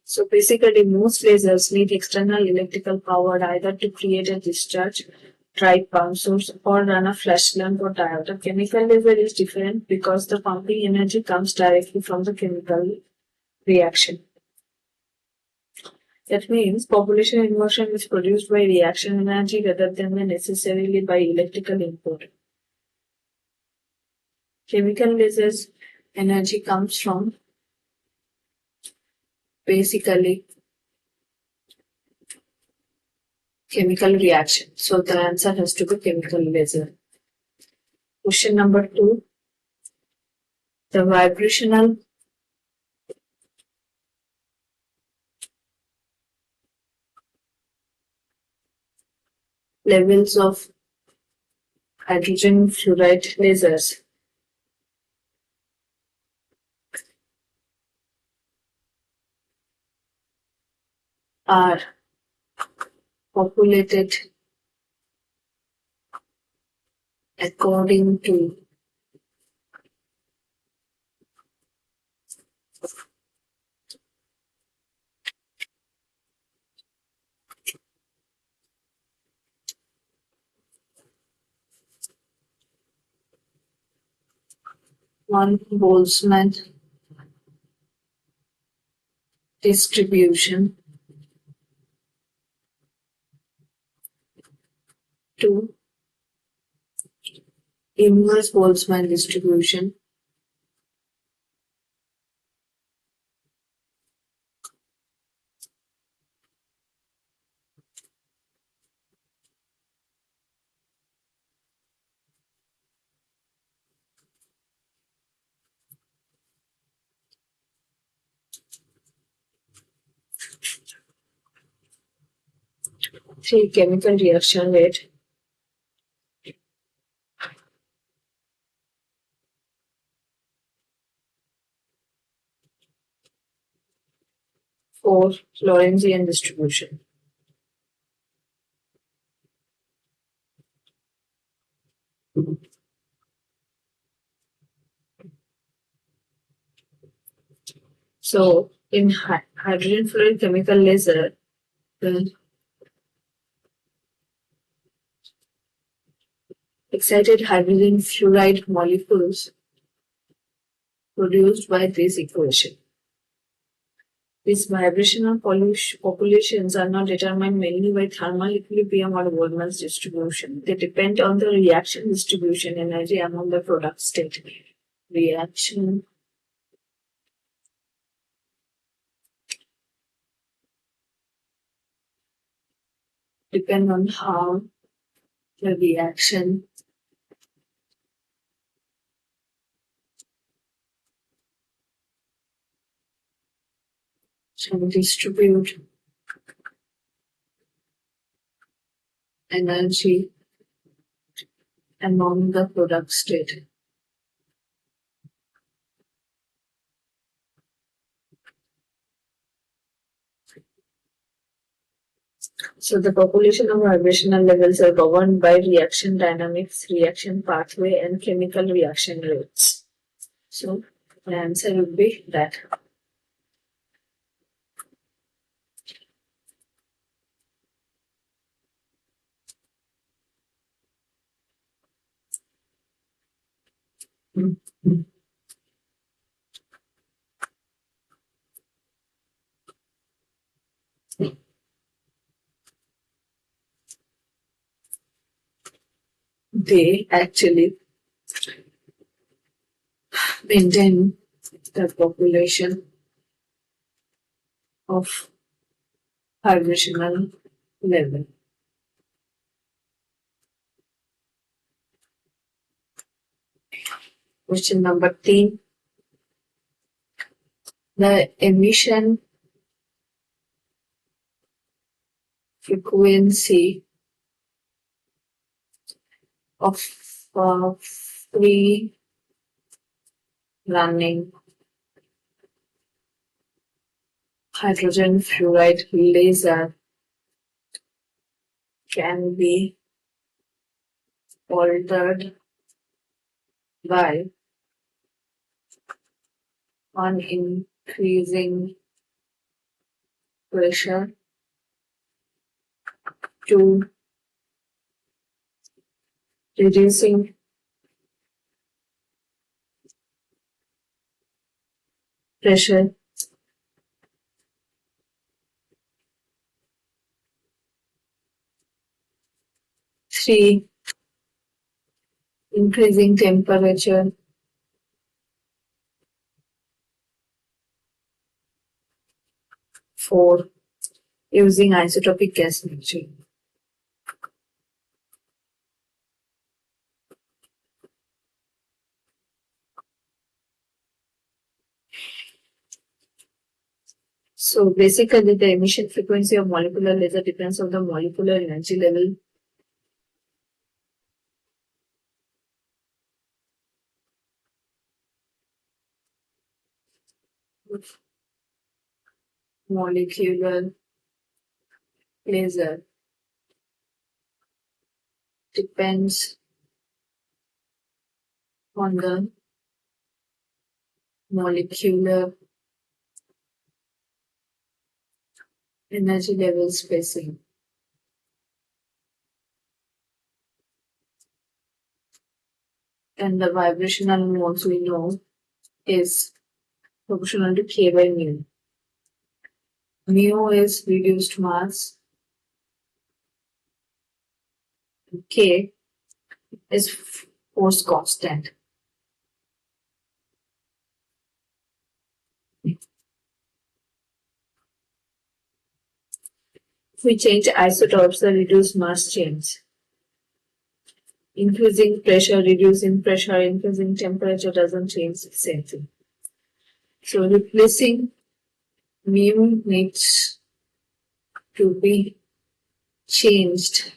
So basically, most lasers need external electrical power either to create a discharge, drive pump source, or run a flash lamp or diode. A chemical laser is different because the pumping energy comes directly from the chemical reaction. That means population inversion is produced by reaction energy rather than necessarily by electrical input. Chemical lasers energy comes from basically chemical reaction. So the answer has to be chemical laser. Question number 2. The vibrational levels of hydrogen fluoride lasers are populated according to one Boltzmann distribution, 2 inverse Boltzmann distribution, 3 chemical reaction rate, 4 Lorentzian distribution. So in hydrogen fluoride chemical laser, the excited hydrogen fluoride molecules produced by this equation. These vibrational populations are not determined mainly by thermal equilibrium or Boltzmann's distribution. They depend on the reaction distribution energy among the product state. Reaction depend on how the reaction can distribute energy among the product state. So the population of vibrational levels are governed by reaction dynamics, reaction pathway, and chemical reaction rates. So the answer would be that. They actually maintain the population of vibrational level. Question number 3. The emission frequency of free running hydrogen fluoride laser can be altered by on increasing pressure to reducing pressure three increasing temperature 4 using isotopic gas mixture. So basically the emission frequency of molecular laser depends on the molecular energy level molecular laser depends on the molecular energy level spacing. And the vibrational modes we know is proportional to K by mu. Mu is reduced mass, K is force constant. If we change isotopes, the reduced mass change. Increasing pressure, reducing pressure, increasing temperature doesn't change the same thing. So replacing mu needs to be changed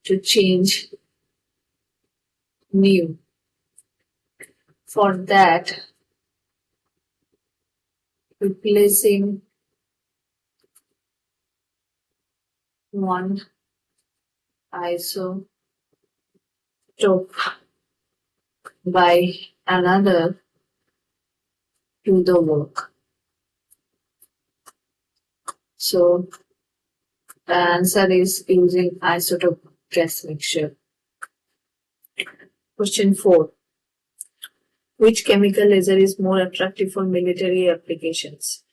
to change mu. For that, replacing one isotope by another do the work. So the answer is using isotope gas mixture. Question 4. Which chemical laser is more attractive for military applications?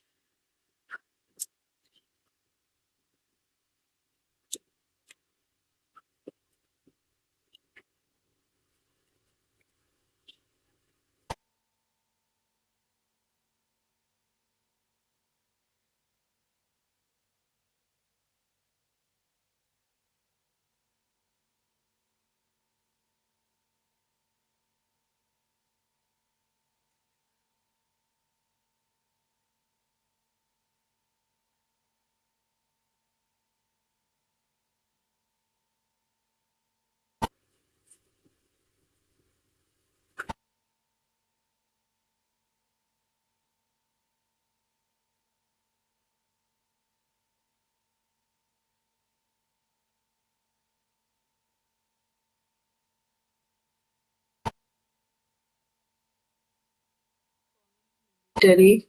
Military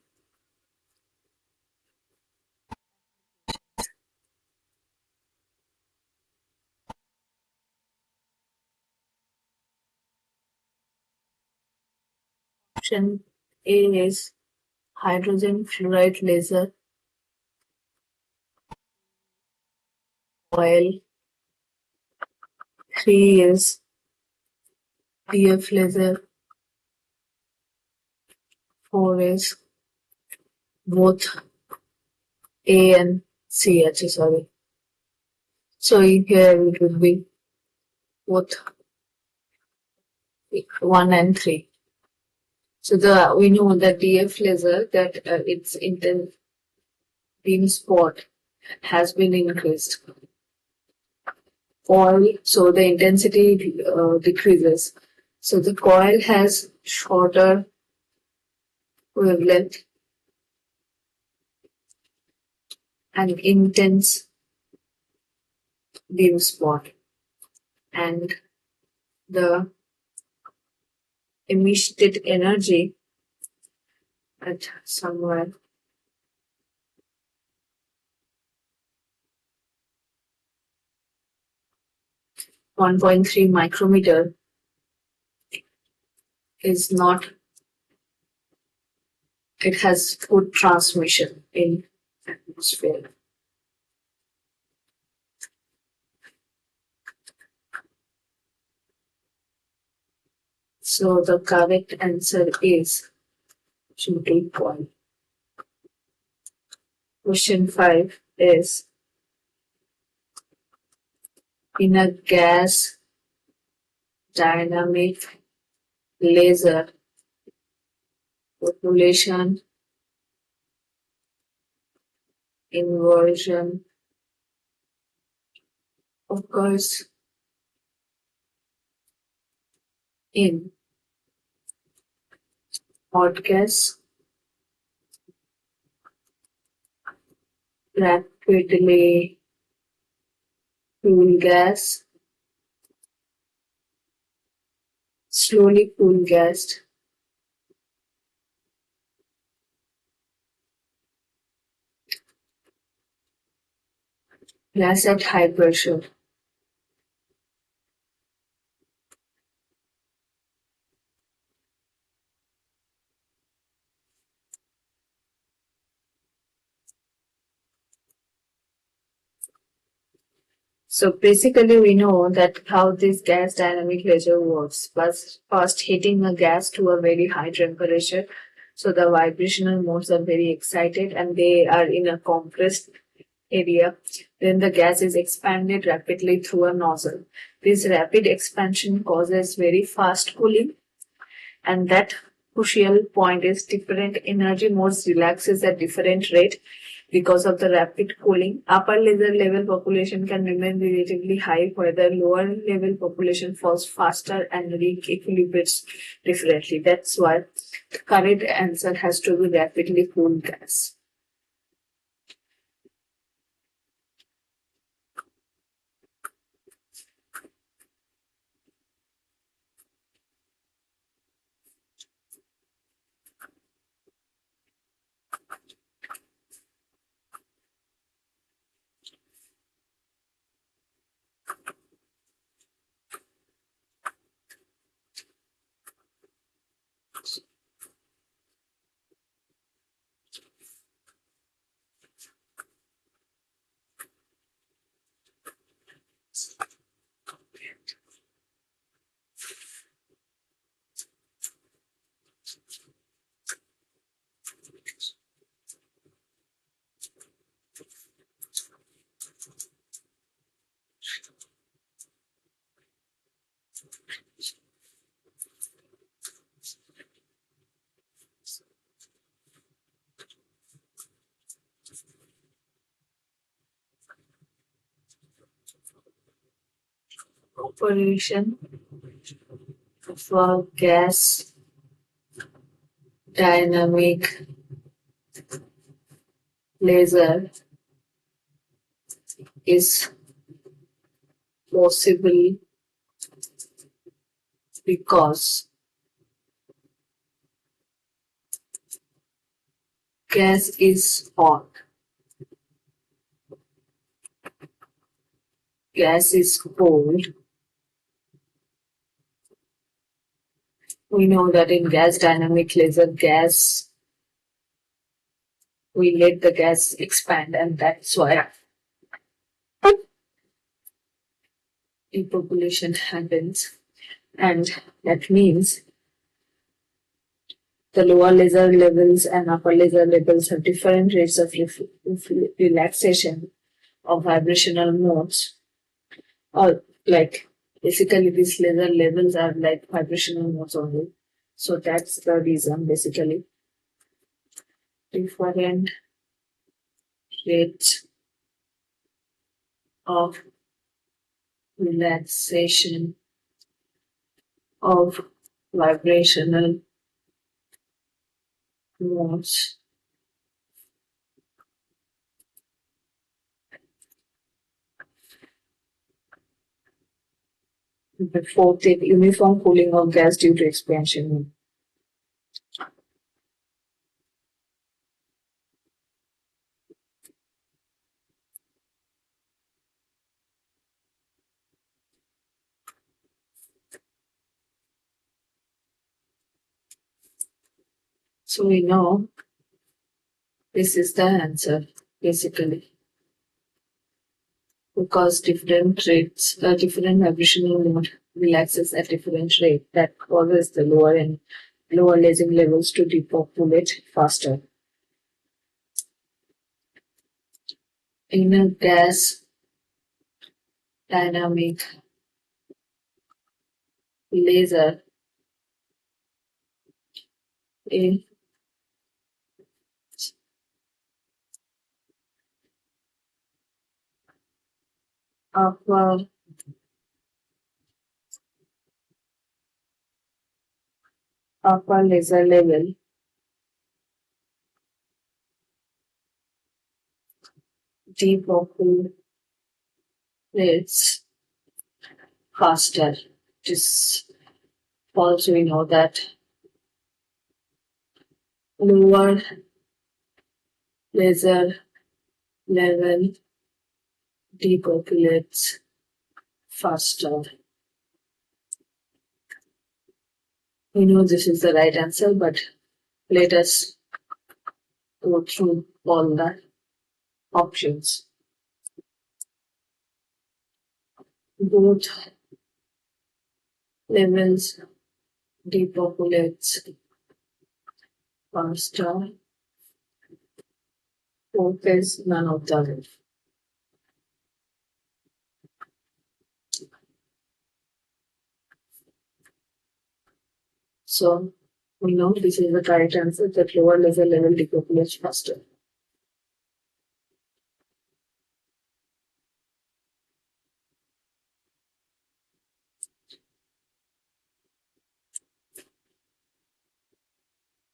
option A is hydrogen fluoride laser, while 3 is DF laser, 4 is both A and C actually, sorry. So here it would be both 1 and 3. So we know that DF laser that its intense beam spot has been increased. Coil, so the intensity decreases. So the coil has shorter wavelength and intense beam spot, and the emitted energy at somewhere 1.3 micrometer is not, it has good transmission in atmosphere. So the correct answer is shooting coil. Question 5 is, in a gas dynamic laser, population inversion occurs in hot gas, rapidly cool gas, slowly cool gas, gas at high pressure. So basically we know that how this gas dynamic laser works. First heating a gas to a very high temperature. So the vibrational modes are very excited and they are in a compressed area. Then the gas is expanded rapidly through a nozzle. This rapid expansion causes very fast cooling, and that crucial point is different energy modes relaxes at different rate because of the rapid cooling. Upper laser level population can remain relatively high, where the lower level population falls faster and re-equilibrates differently. That's why the correct answer has to be rapidly cooled gas. operation of a gas dynamic laser is possible because gas is hot, gas is cold. We know that in gas dynamic laser, we let the gas expand, and that's why depopulation happens. And that means the lower laser levels and upper laser levels have different rates of relaxation of vibrational modes, or like basically these laser levels are like vibrational modes only. So that's the reason basically. Different rates of relaxation of vibrational modes before the uniform cooling of gas due to expansion. So we know this is the answer basically, because different vibrational mode relaxes at different rate. That causes the lower lasing levels to depopulate faster. In a gas dynamic laser, a upper laser level depopulates faster. Just also we know that lower laser level depopulates faster. We know this is the right answer, but let us go through all the options. Both levels depopulates faster. Both is none of the above. So we know this is the correct answer, that lower laser level depopulates faster.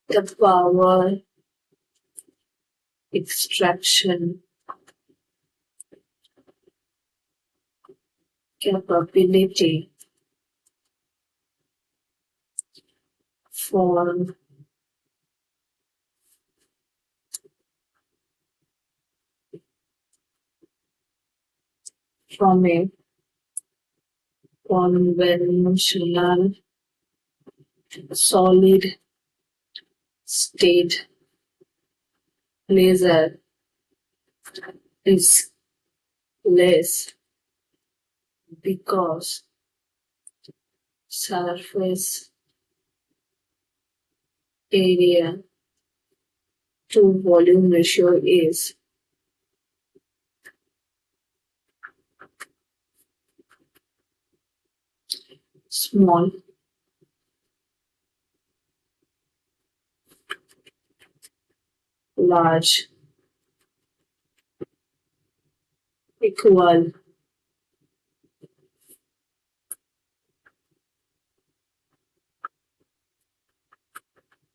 The power extraction capability from a conventional solid state laser is less because surface area to volume ratio is small, large, equal,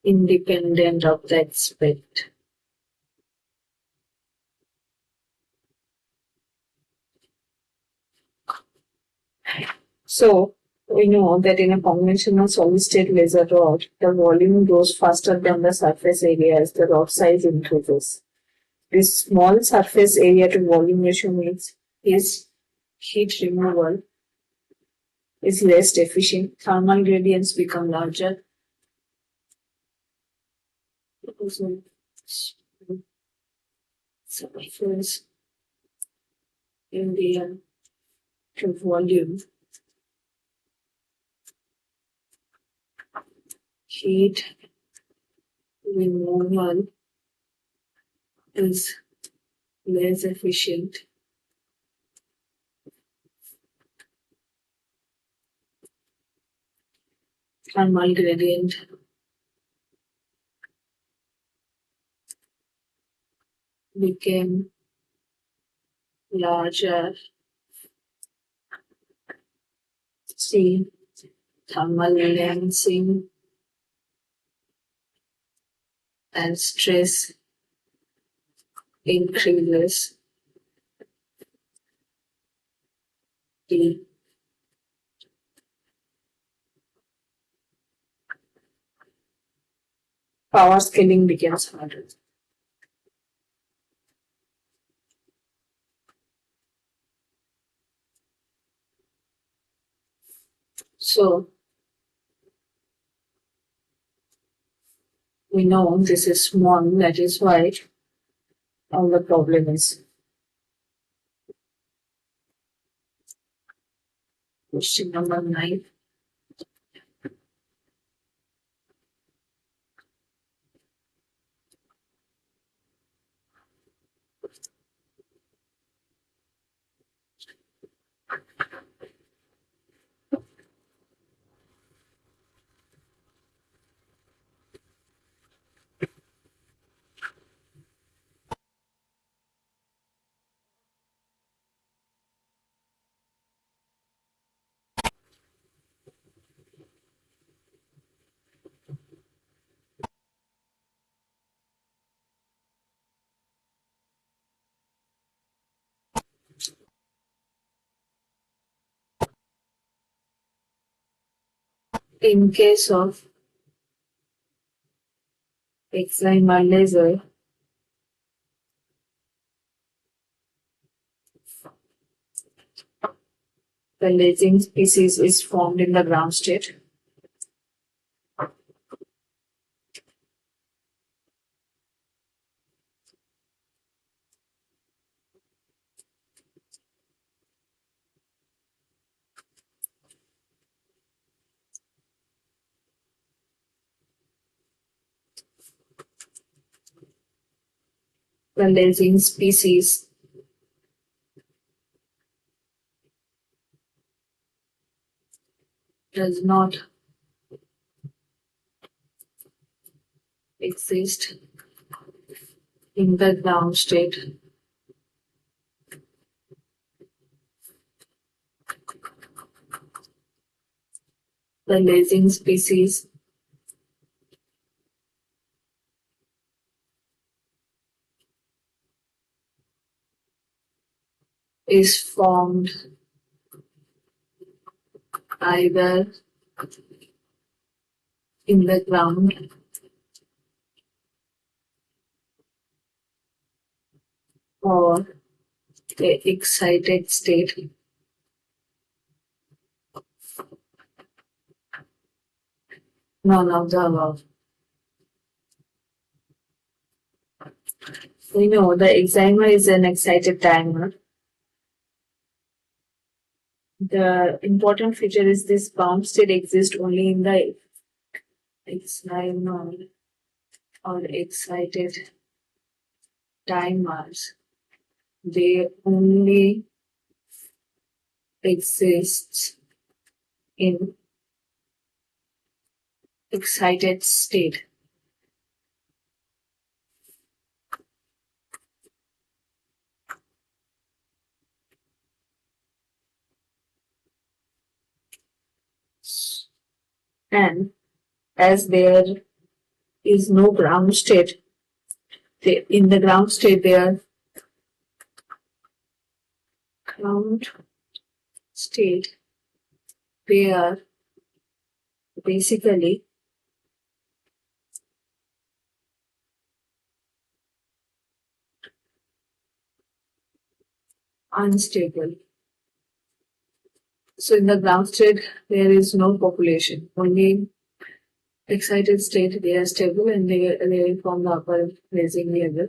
independent of the expect. So we know that in a conventional solid-state laser rod, the volume grows faster than the surface area as the rod size increases. This small surface area to volume ratio means his heat removal is less efficient. Thermal gradients become larger. Surface area to volume heat removal is less efficient. Thermal gradient became larger. See, thermal lensing and stress increases. The power scaling becomes harder. So we know this is small, that is why all the problem is. Question number 9. In case of excimer laser, the lasing species is formed in the ground state. The lasing species does not exist in the ground state. The lasing species is formed either in the ground or the excited state. None of the above. We know the excimer is an excited timer. The important feature is this bound state exists only in the excimer or excited timers. They only exist in excited state. And as their is no ground state. In the ground state, they are ground state. They are basically unstable. So in the ground state, there is no population. Only excited state, they are stable and they form the upper racing level.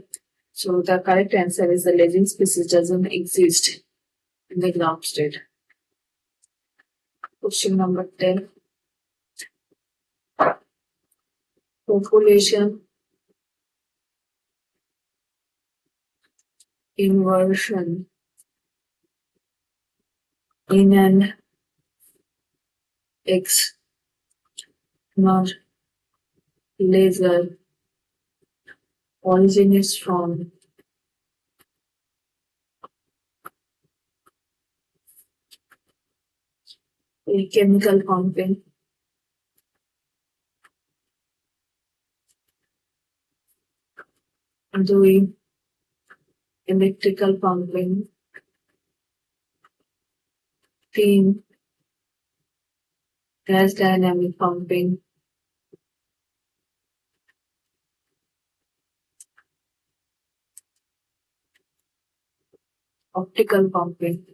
So the correct answer is the racing species doesn't exist in the ground state. Question number 10. Population inversion in an X not laser originates from a chemical compound doing electrical pumping, steam, gas dynamic pumping, optical pumping.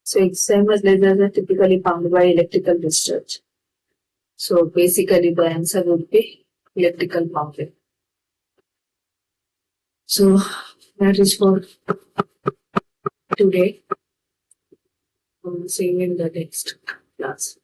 So excimer lasers are typically pumped by electrical discharge. So basically the answer would be electrical pumping. So that is for today. We'll see you in the next class.